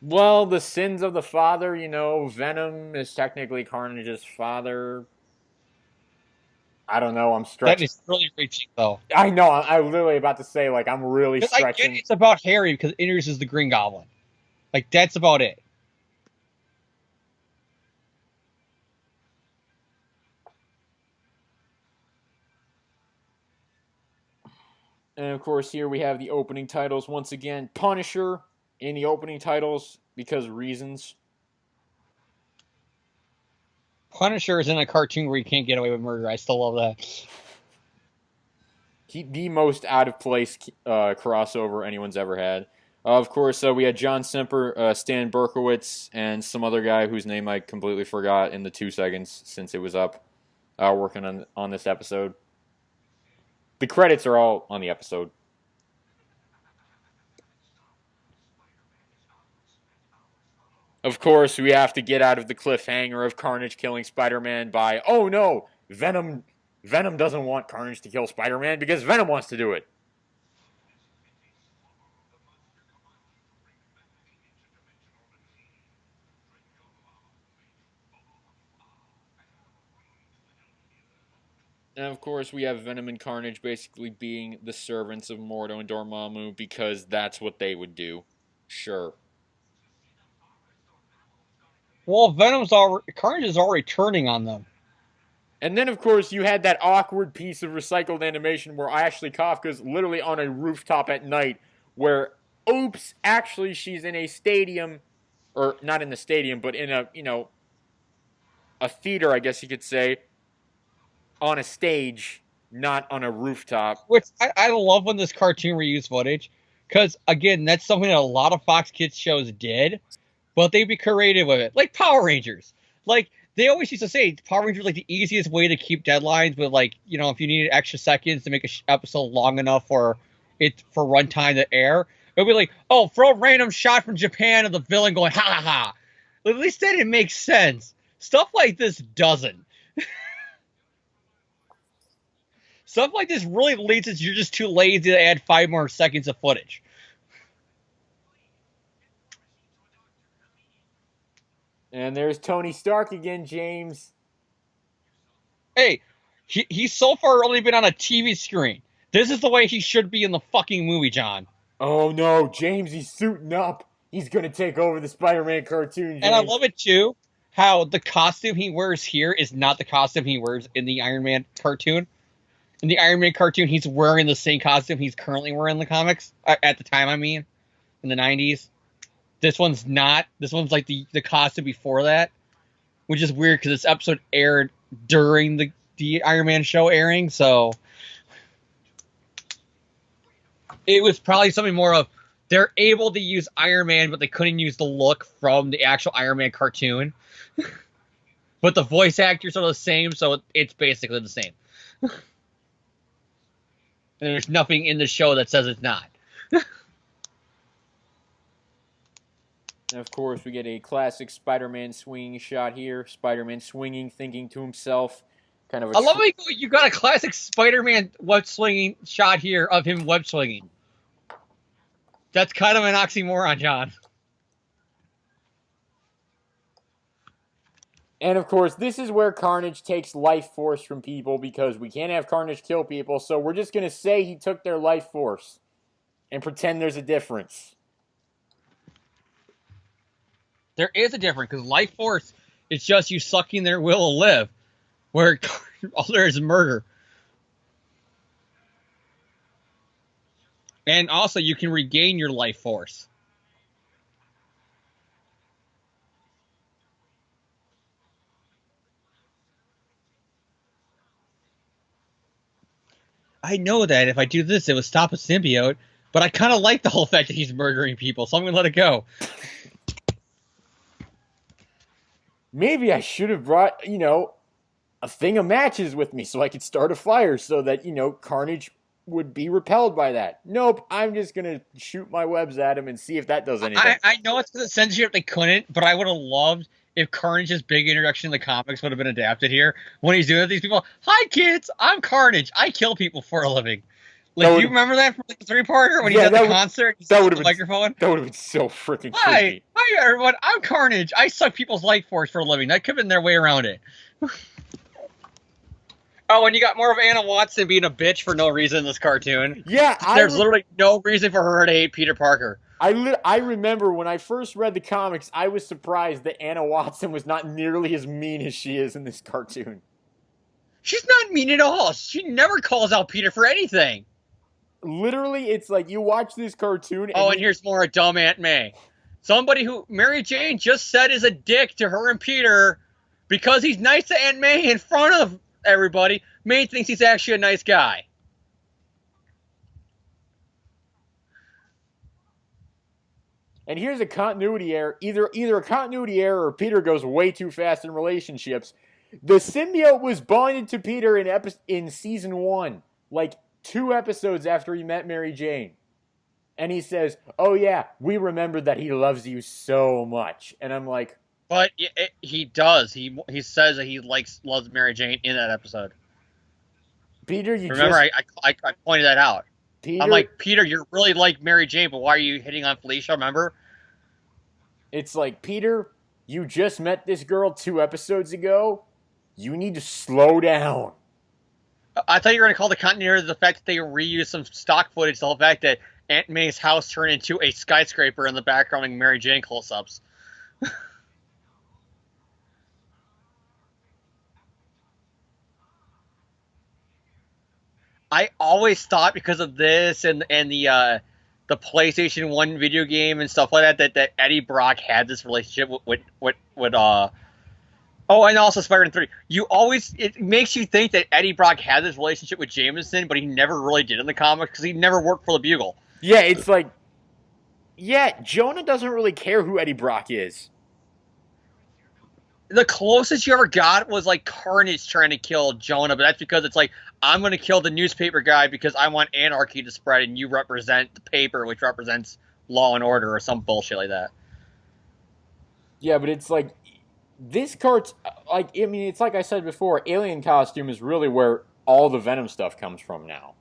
[SPEAKER 1] Well, the Sins of the Father, Venom is technically Carnage's father. I don't know, I'm stretching.
[SPEAKER 2] That is really reaching, though.
[SPEAKER 1] I know, I'm literally about to say, like, I'm really stretching.
[SPEAKER 2] I get it's about Harry because it introduces the Green Goblin. Like, that's about it.
[SPEAKER 1] And, of course, here we have the opening titles once again. Punisher in the opening titles because reasons.
[SPEAKER 2] Punisher is in a cartoon where you can't get away with murder. I still love that.
[SPEAKER 1] The most out of place crossover anyone's ever had. Of course, we had John Semper, Stan Berkowitz, and some other guy whose name I completely forgot in the 2 seconds since it was up, working on this episode. The credits are all on the episode. Of course, we have to get out of the cliffhanger of Carnage killing Spider-Man by, oh no, Venom doesn't want Carnage to kill Spider-Man because Venom wants to do it. And of course, we have Venom and Carnage basically being the servants of Mordo and Dormammu because that's what they would do. Sure.
[SPEAKER 2] Well, Carnage is already turning on them.
[SPEAKER 1] And then, of course, you had that awkward piece of recycled animation where Ashley Kafka's literally on a rooftop at night where, oops, actually she's in a stadium, or not in the stadium, but in a theater, I guess you could say, on a stage, not on a rooftop.
[SPEAKER 2] Which I love when this cartoon reused footage, because, again, that's something that a lot of Fox Kids shows did, but they'd be creative with it. Like Power Rangers. Like, they always used to say Power Rangers like the easiest way to keep deadlines with, like, if you needed extra seconds to make an episode long enough for runtime to air, it would be like, oh, throw a random shot from Japan of the villain going, ha ha ha. At least then it makes sense. Stuff like this doesn't. Stuff like this really leads to you're just too lazy to add 5 more seconds of footage.
[SPEAKER 1] And there's Tony Stark again, James.
[SPEAKER 2] Hey, he's so far only been on a TV screen. This is the way he should be in the fucking movie, John.
[SPEAKER 1] Oh no, James, he's suiting up. He's gonna take over the Spider-Man cartoon,
[SPEAKER 2] And I
[SPEAKER 1] James.
[SPEAKER 2] love it too, how the costume he wears here is not the costume he wears in the Iron Man cartoon. In the Iron Man cartoon, he's wearing the same costume he's currently wearing in the comics. At the time, I mean, in the 90s. This one's not. This one's like the costume before that, which is weird because this episode aired during the Iron Man show airing, so it was probably something more of they're able to use Iron Man, but they couldn't use the look from the actual Iron Man cartoon. But the voice actors are the same, so it's basically the same. And there's nothing in the show that says it's not.
[SPEAKER 1] And of course, we get a classic Spider-Man swinging shot here. Spider-Man swinging, thinking to himself, kind of.
[SPEAKER 2] I love how you got a classic Spider-Man web swinging shot here of him web swinging. That's kind of an oxymoron, John.
[SPEAKER 1] And of course, this is where Carnage takes life force from people because we can't have Carnage kill people, so we're just going to say he took their life force and pretend there's a difference.
[SPEAKER 2] There is a difference because life force is just you sucking their will to live, where all there is murder. And also, you can regain your life force. I know that if I do this, it would stop a symbiote, but I kind of like the whole fact that he's murdering people, so I'm going to let it go.
[SPEAKER 1] Maybe I should have brought, a thing of matches with me so I could start a fire so that, Carnage would be repelled by that. Nope, I'm just going to shoot my webs at him and see if that does anything.
[SPEAKER 2] I know it's because of censorship they couldn't, but I would have loved if Carnage's big introduction in the comics would have been adapted here. When he's doing it, these people, hi kids, I'm Carnage. I kill people for a living. Like, do you remember that from the 3-parter when he's at the concert?
[SPEAKER 1] That would have
[SPEAKER 2] been microphone.
[SPEAKER 1] That would have been so freaking
[SPEAKER 2] creepy. Hi everyone, I'm Carnage. I suck people's life force for a living. That could have been their way around it. Oh, and you got more of Anna Watson being a bitch for no reason in this cartoon.
[SPEAKER 1] Yeah,
[SPEAKER 2] there's literally no reason for her to hate Peter Parker.
[SPEAKER 1] I remember when I first read the comics, I was surprised that Anna Watson was not nearly as mean as she is in this cartoon.
[SPEAKER 2] She's not mean at all. She never calls out Peter for anything.
[SPEAKER 1] Literally, it's like you watch this cartoon.
[SPEAKER 2] And here's more of dumb Aunt May. Somebody who Mary Jane just said is a dick to her and Peter because he's nice to Aunt May in front of everybody. May thinks he's actually a nice guy.
[SPEAKER 1] And here's a continuity error. Either a continuity error or Peter goes way too fast in relationships. The symbiote was bonded to Peter in season 1, like 2 episodes after he met Mary Jane. And he says, oh yeah, we remembered that he loves you so much. And I'm like...
[SPEAKER 2] But he does. He says that he loves Mary Jane in that episode.
[SPEAKER 1] Peter,
[SPEAKER 2] I pointed that out.
[SPEAKER 1] Peter,
[SPEAKER 2] I'm like, Peter, you're really like Mary Jane, but why are you hitting on Felicia, remember?
[SPEAKER 1] It's like, Peter, you just met this girl 2 episodes ago. You need to slow down.
[SPEAKER 2] I thought you were going to call the continuity the fact that they reused some stock footage, the whole fact that Aunt May's house turned into a skyscraper in the background and Mary Jane close-ups. I always thought because of this and the PlayStation 1 video game and stuff like that Eddie Brock had this relationship with oh, and also Spider-Man 3. It makes you think that Eddie Brock had this relationship with Jameson, but he never really did in the comics because he never worked for the Bugle.
[SPEAKER 1] Yeah, it's like, yeah, Jonah doesn't really care who Eddie Brock is.
[SPEAKER 2] The closest you ever got was like Carnage trying to kill Jonah, but that's because it's like, I'm going to kill the newspaper guy because I want anarchy to spread and you represent the paper, which represents law and order or some bullshit like that.
[SPEAKER 1] Yeah, but it's like, this cart, like, I mean, it's like I said before, Alien Costume is really where all the Venom stuff comes from now.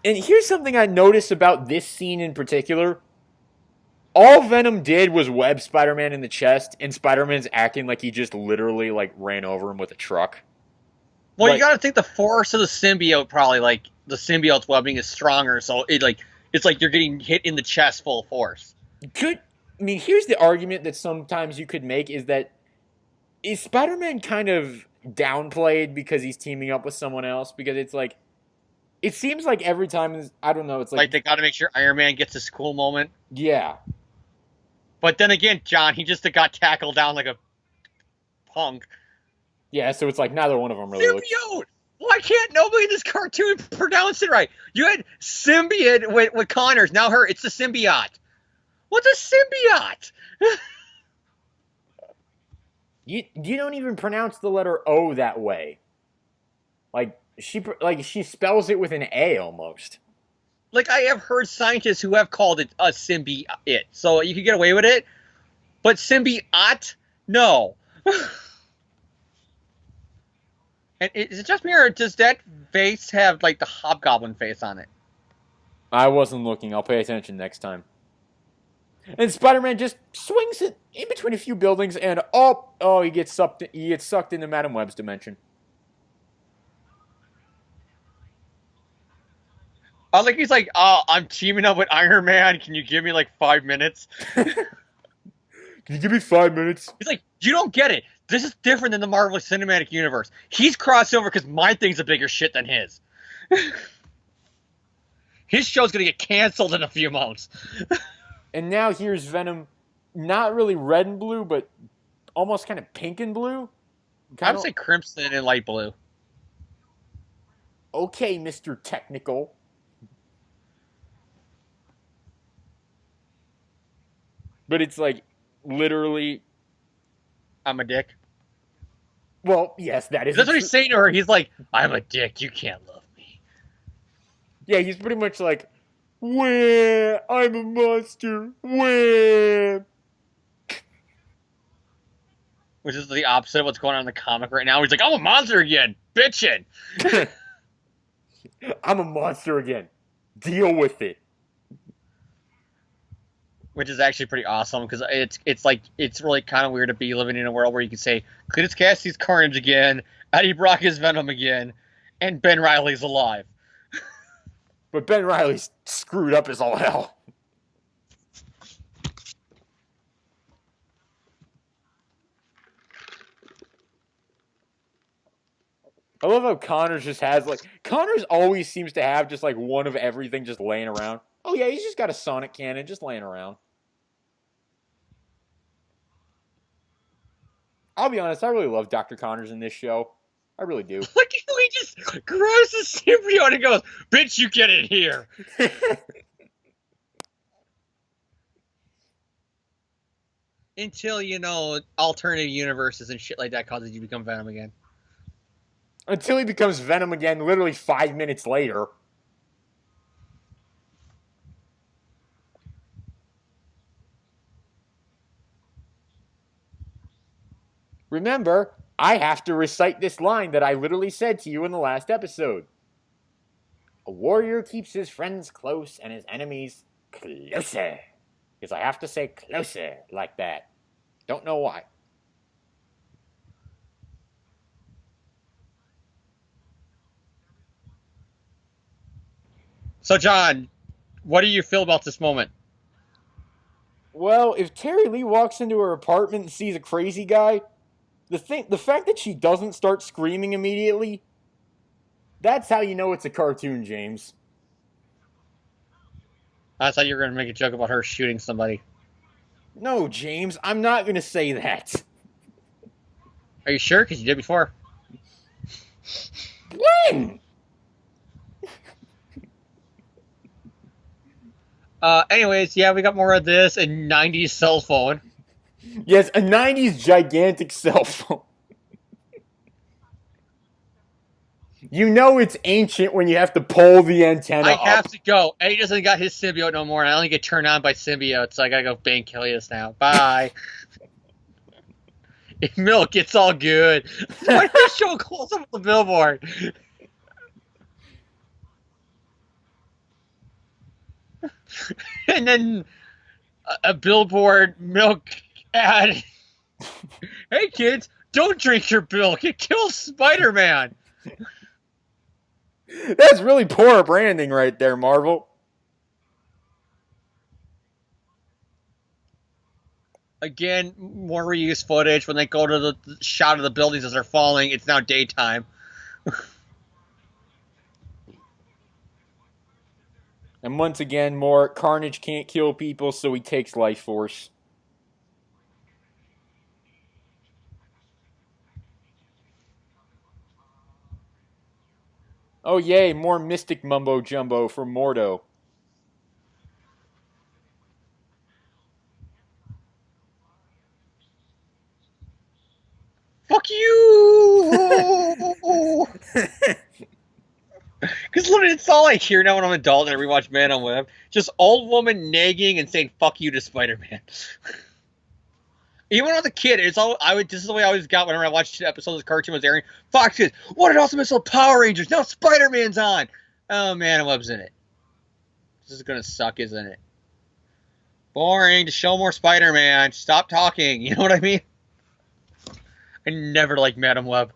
[SPEAKER 1] And here's something I noticed about this scene in particular. all Venom did was web Spider-Man in the chest, and Spider-Man's acting like he just literally like ran over him with a truck.
[SPEAKER 2] Well,
[SPEAKER 1] Like,
[SPEAKER 2] you gotta think the force of the symbiote probably like the symbiote's webbing is stronger, so it's like you're getting hit in the chest full force.
[SPEAKER 1] here's the argument that sometimes you could make is Spider-Man kind of downplayed because he's teaming up with someone else? Because it's like, it seems like every time, I don't know, it's
[SPEAKER 2] Like they gotta make sure Iron Man gets his cool moment.
[SPEAKER 1] yeah.
[SPEAKER 2] But then again, John, he just got tackled down like a punk.
[SPEAKER 1] Yeah, so it's like neither one of them really looks.
[SPEAKER 2] Symbiote! Why can't nobody in this cartoon pronounce it right? You had symbiote with Connors, now it's the symbiote. What's a symbiote?
[SPEAKER 1] You don't even pronounce the letter O that way. Like she spells it with an A almost.
[SPEAKER 2] Like, I have heard scientists who have called it a symbiote, so you could get away with it. But symbiote? No. And is it just me, or does that face have, like, the Hobgoblin face on it?
[SPEAKER 1] I wasn't looking. I'll pay attention next time. And Spider-Man just swings it in between a few buildings, and he gets sucked into Madam Web's dimension.
[SPEAKER 2] He's like, I'm teaming up with Iron Man. Can you give me, like, 5 minutes?
[SPEAKER 1] Can you give me 5 minutes?
[SPEAKER 2] He's like, you don't get it. This is different than the Marvel Cinematic Universe. He's crossover because my thing's a bigger shit than his. His show's going to get canceled in a few months.
[SPEAKER 1] And now here's Venom, not really red and blue, but almost kind of pink and blue.
[SPEAKER 2] I would say crimson and light blue.
[SPEAKER 1] Okay, Mr. Technical. But it's like, literally...
[SPEAKER 2] I'm a dick.
[SPEAKER 1] Well, yes, that is...
[SPEAKER 2] That's what he's saying to her. He's like, I'm a dick. You can't love me.
[SPEAKER 1] Yeah, he's pretty much like, wah, I'm a monster. Wah.
[SPEAKER 2] Which is the opposite of what's going on in the comic right now. He's like, I'm a monster again. Bitchin'.
[SPEAKER 1] I'm a monster again. Deal with it.
[SPEAKER 2] Which is actually pretty awesome, because it's really kind of weird to be living in a world where you can say Cletus Cassidy's Carnage again, Eddie Brock is Venom again, and Ben Reilly's alive.
[SPEAKER 1] But Ben Reilly's screwed up as all hell. I love how Connors just has, like, Connors always seems to have just, like, one of everything just laying around. Oh, yeah, he's just got a sonic cannon just laying around. I'll be honest, I really love Dr. Connors in this show. I really do.
[SPEAKER 2] Look at how he just grabs the symbiote and goes, bitch, you get in here. Until, alternative universes and shit like that causes you to become Venom again.
[SPEAKER 1] Until he becomes Venom again literally 5 minutes later. Remember, I have to recite this line that I literally said to you in the last episode. A warrior keeps his friends close and his enemies closer. Because I have to say closer like that. Don't know why.
[SPEAKER 2] So, John, what do you feel about this moment?
[SPEAKER 1] Well, if Terry Lee walks into her apartment and sees a crazy guy, the fact that she doesn't start screaming immediately, that's how you know it's a cartoon, James.
[SPEAKER 2] I thought you were going to make a joke about her shooting somebody.
[SPEAKER 1] No, James, I'm not going to say that.
[SPEAKER 2] Are you sure? Because you did before.
[SPEAKER 1] When?
[SPEAKER 2] Anyways, yeah, we got more of this, a 90s cell phone.
[SPEAKER 1] Yes, a 90s gigantic cell phone. You know it's ancient when you have to pull the antenna up.
[SPEAKER 2] I have to go. Eddie doesn't got his symbiote no more, and I only get turned on by symbiotes, so I gotta go bang Kilius now. Bye. Milk, it's all good. Why did they show a close-up of the billboard? And then a billboard milk ad. Hey kids, don't drink your milk. It kills Spider-Man.
[SPEAKER 1] That's really poor branding right there, Marvel.
[SPEAKER 2] Again, more reuse footage when they go to the shot of the buildings as they're falling. It's now daytime.
[SPEAKER 1] And once again, more Carnage can't kill people, so he takes Life Force. Oh yay, more Mystic Mumbo Jumbo from Mordo.
[SPEAKER 2] Fuck you! Because literally, it's all I hear now when I'm an adult and I rewatch Man on Web. Just old woman nagging and saying "fuck you" to Spider-Man. Even when I was a kid, it's all this is the way I always got whenever I watched episodes of the cartoon was airing. Fox says, "What an awesome episode of Power Rangers! Now Spider-Man's on." Oh, Man on Web's in it. This is gonna suck, isn't it? Boring. Just show more Spider-Man. Stop talking. You know what I mean? I never liked Madam Web.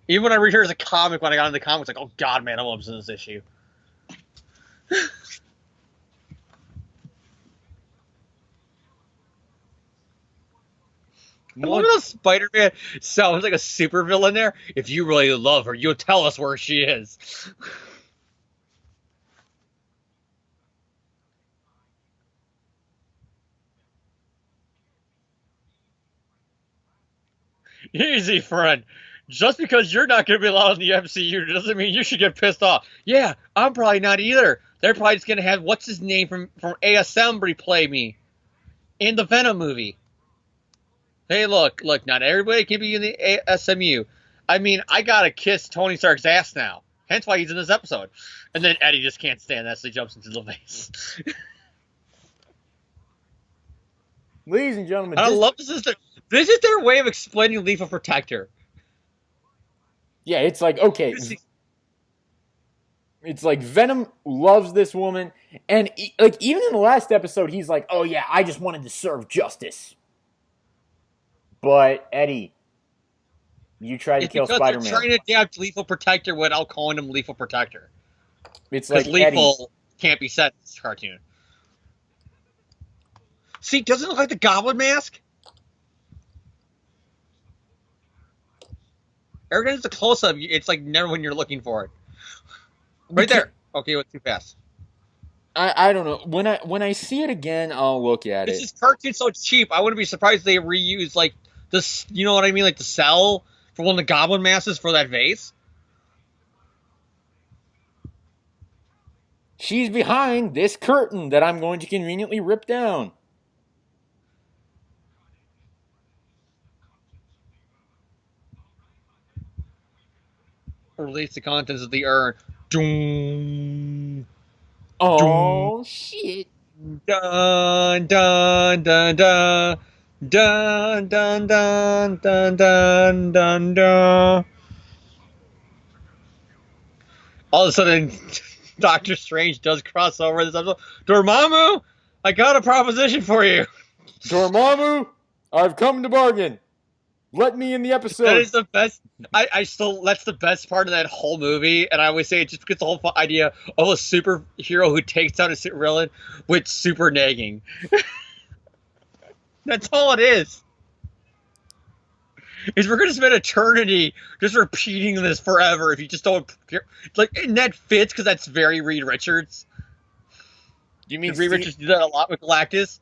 [SPEAKER 2] Even when I read her as a comic, when I got into the comics, like, oh god, Madam Web's in this issue. Look at Spider-Man sounds like a supervillain there. If you really love her, you'll tell us where she is. Easy, friend. Just because you're not going to be allowed in the MCU doesn't mean you should get pissed off. Yeah, I'm probably not either. They're probably just going to have, what's his name from ASM replay me in the Venom movie. Hey, look, not everybody can be in the SMU. I mean, I got to kiss Tony Stark's ass now. Hence why he's in this episode. And then Eddie just can't stand that, so he jumps into the vase.
[SPEAKER 1] Ladies and gentlemen,
[SPEAKER 2] I love this. This is their way of explaining Lethal Protector.
[SPEAKER 1] Yeah, it's like, okay. It's like Venom loves this woman, and like even in the last episode, he's like, "Oh yeah, I just wanted to serve justice." But Eddie, you tried to kill Spider-Man.
[SPEAKER 2] They're trying to adapt Lethal Protector without calling him Lethal Protector.
[SPEAKER 1] It's like
[SPEAKER 2] Lethal
[SPEAKER 1] Eddie
[SPEAKER 2] can't be set in this cartoon. See, doesn't it look like the Goblin mask? Every time it's a close-up, it's like never when you're looking for it. Right there. Okay, it went too fast.
[SPEAKER 1] I don't know. When I see it again, I'll look at it.
[SPEAKER 2] This cartoon's so cheap. I wouldn't be surprised if they reuse like this. You know what I mean? Like the cell for one of the Goblin masks for that vase.
[SPEAKER 1] She's behind this curtain that I'm going to conveniently rip down.
[SPEAKER 2] Release the contents of the urn. Doom.
[SPEAKER 1] Oh,
[SPEAKER 2] Doom.
[SPEAKER 1] shit.
[SPEAKER 2] Dun dun dun dun. Dun dun dun dun dun dun dun. All of a sudden, Doctor Strange does cross over this episode. Dormammu, I got a proposition for you.
[SPEAKER 1] Dormammu, I've come to bargain. Let me in the episode.
[SPEAKER 2] That is the best. That's the best part of that whole movie, and I always say it just because the whole idea of a superhero who takes down a supervillain with super nagging. That's all it is. We're gonna spend eternity just repeating this forever if you just don't like, and that fits because that's very Reed Richards.
[SPEAKER 1] You mean
[SPEAKER 2] Reed Richards did that a lot with Galactus?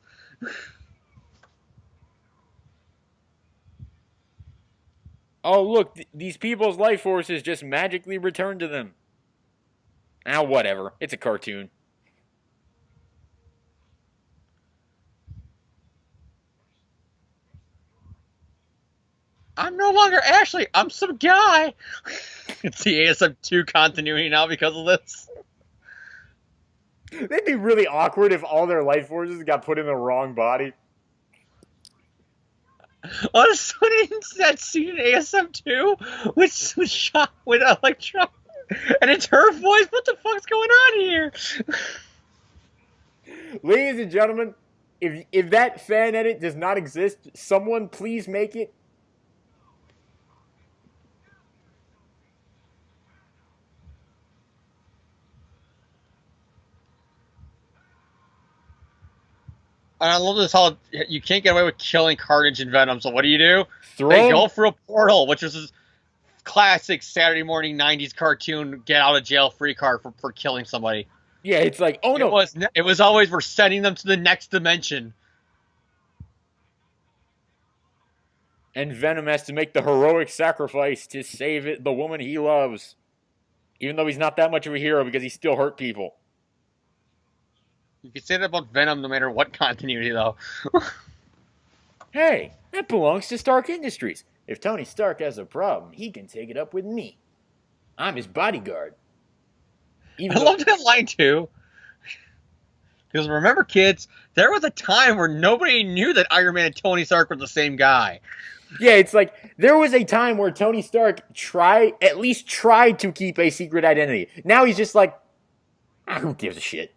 [SPEAKER 1] Oh, look, these people's life forces just magically returned to them. Ah, whatever. It's a cartoon.
[SPEAKER 2] I'm no longer Ashley. I'm some guy. It's the ASM2 continuity now because of this.
[SPEAKER 1] That'd be really awkward if all their life forces got put in the wrong body.
[SPEAKER 2] Honestly, that scene in ASM2 was shot with Electro, and it's her voice. What the fuck's going on here?
[SPEAKER 1] Ladies and gentlemen, If that fan edit does not exist, someone please make it.
[SPEAKER 2] And I love this how you can't get away with killing Carnage and Venom. So what do?
[SPEAKER 1] Throw
[SPEAKER 2] They
[SPEAKER 1] 'em-
[SPEAKER 2] go for a portal, which is this classic Saturday morning '90s cartoon get out of jail free card for killing somebody.
[SPEAKER 1] Yeah, it's like, oh no.
[SPEAKER 2] It was always we're sending them to the next dimension.
[SPEAKER 1] And Venom has to make the heroic sacrifice to save the woman he loves. Even though he's not that much of a hero because he still hurt people.
[SPEAKER 2] You can say that about Venom no matter what continuity, though.
[SPEAKER 1] Hey, that belongs to Stark Industries. If Tony Stark has a problem, he can take it up with me. I'm his bodyguard.
[SPEAKER 2] I love that line, too. Because remember, kids, there was a time where nobody knew that Iron Man and Tony Stark were the same guy.
[SPEAKER 1] Yeah, it's like, there was a time where Tony Stark at least tried to keep a secret identity. Now he's just like, who gives a shit?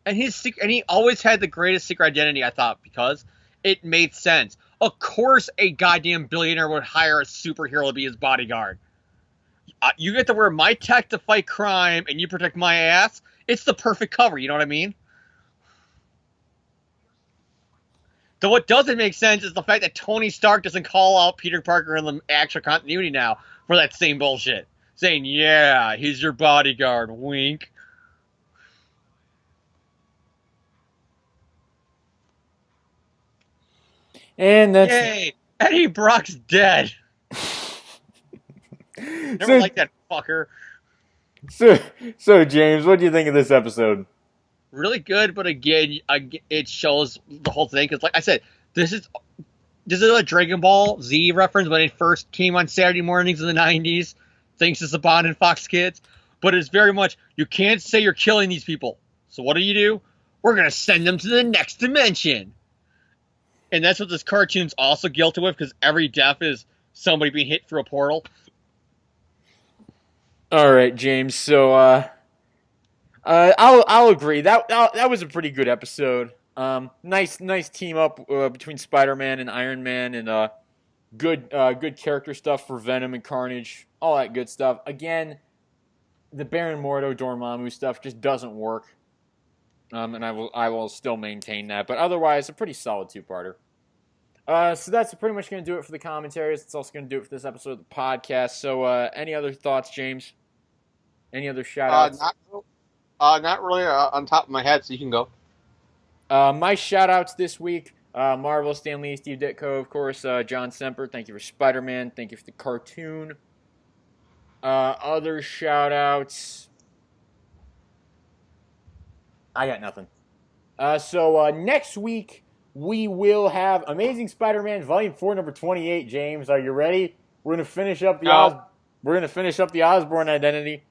[SPEAKER 2] And he always had the greatest secret identity, I thought, because it made sense. Of course a goddamn billionaire would hire a superhero to be his bodyguard. You get to wear my tech to fight crime, and you protect my ass. It's the perfect cover, you know what I mean? So what doesn't make sense is the fact that Tony Stark doesn't call out Peter Parker in the actual continuity now for that same bullshit. Saying, yeah, he's your bodyguard, wink.
[SPEAKER 1] And that's...
[SPEAKER 2] Yay! Eddie Brock's dead. Never liked that fucker.
[SPEAKER 1] So James, what do you think of this episode?
[SPEAKER 2] Really good, but again, it shows the whole thing. Because like I said, this is a Dragon Ball Z reference when it first came on Saturday mornings in the 90s, thanks to Saban and Fox Kids. But it's very much, you can't say you're killing these people. So what do? We're going to send them to the next dimension. And that's what this cartoon's also guilty with, because every death is somebody being hit through a portal.
[SPEAKER 1] All right, James. So I'll agree. That was a pretty good episode. Nice team up between Spider-Man and Iron Man, and good character stuff for Venom and Carnage. All that good stuff. Again, the Baron Mordo Dormammu stuff just doesn't work. And I will still maintain that. But otherwise, a pretty solid two-parter. So that's pretty much going to do it for the commentaries. It's also going to do it for this episode of the podcast. So any other thoughts, James? Any other shout-outs?
[SPEAKER 2] Not really on top of my head, so you can go.
[SPEAKER 1] My shout-outs this week, Marvel, Stan Lee, Steve Ditko, of course, John Semper. Thank you for Spider-Man. Thank you for the cartoon. Other shout-outs... I got nothing. So next week, we will have Amazing Spider-Man Volume 4, number 28, James. Are you ready? We're going to finish up the Osborn identity.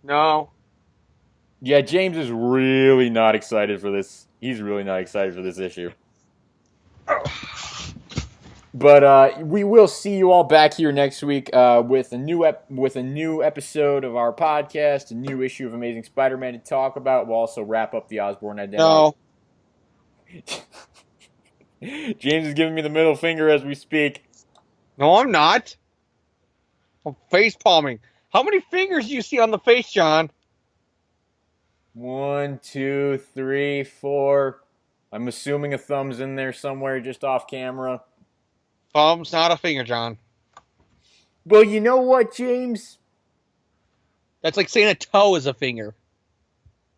[SPEAKER 2] No.
[SPEAKER 1] Yeah, James is really not excited for this. He's really not excited for this issue. But we will see you all back here next week with a new episode of our podcast, a new issue of Amazing Spider-Man to talk about. We'll also wrap up the Osborn identity.
[SPEAKER 2] No.
[SPEAKER 1] James is giving me the middle finger as we speak.
[SPEAKER 2] No, I'm not. I'm face palming. How many fingers do you see on the face, John?
[SPEAKER 1] 1, 2, 3, 4. I'm assuming a thumb's in there somewhere just off camera.
[SPEAKER 2] Thumb's not a finger, John.
[SPEAKER 1] Well, you know what, James?
[SPEAKER 2] That's like saying a toe is a finger.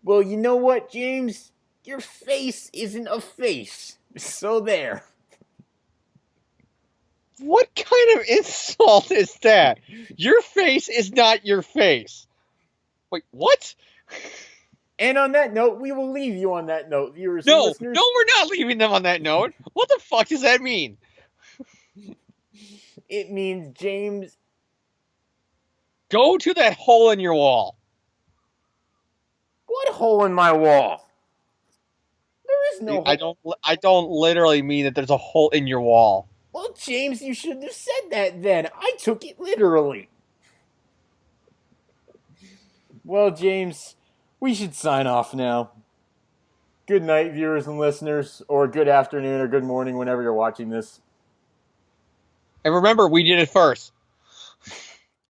[SPEAKER 1] Well, you know what, James? Your face isn't a face. So there.
[SPEAKER 2] What kind of insult is that? Your face is not your face. Wait, what?
[SPEAKER 1] And on that note, we will leave you on that note, viewers and
[SPEAKER 2] No,
[SPEAKER 1] listeners.
[SPEAKER 2] we're not leaving them on that note. What the fuck does that mean?
[SPEAKER 1] It means, James...
[SPEAKER 2] Go to that hole in your wall.
[SPEAKER 1] What hole in my wall? There is no hole.
[SPEAKER 2] I don't literally mean that there's a hole in your wall.
[SPEAKER 1] Well, James, you shouldn't have said that then. I took it literally. Well, James, we should sign off now. Good night, viewers and listeners, or good afternoon or good morning whenever you're watching this.
[SPEAKER 2] And remember, we did it first.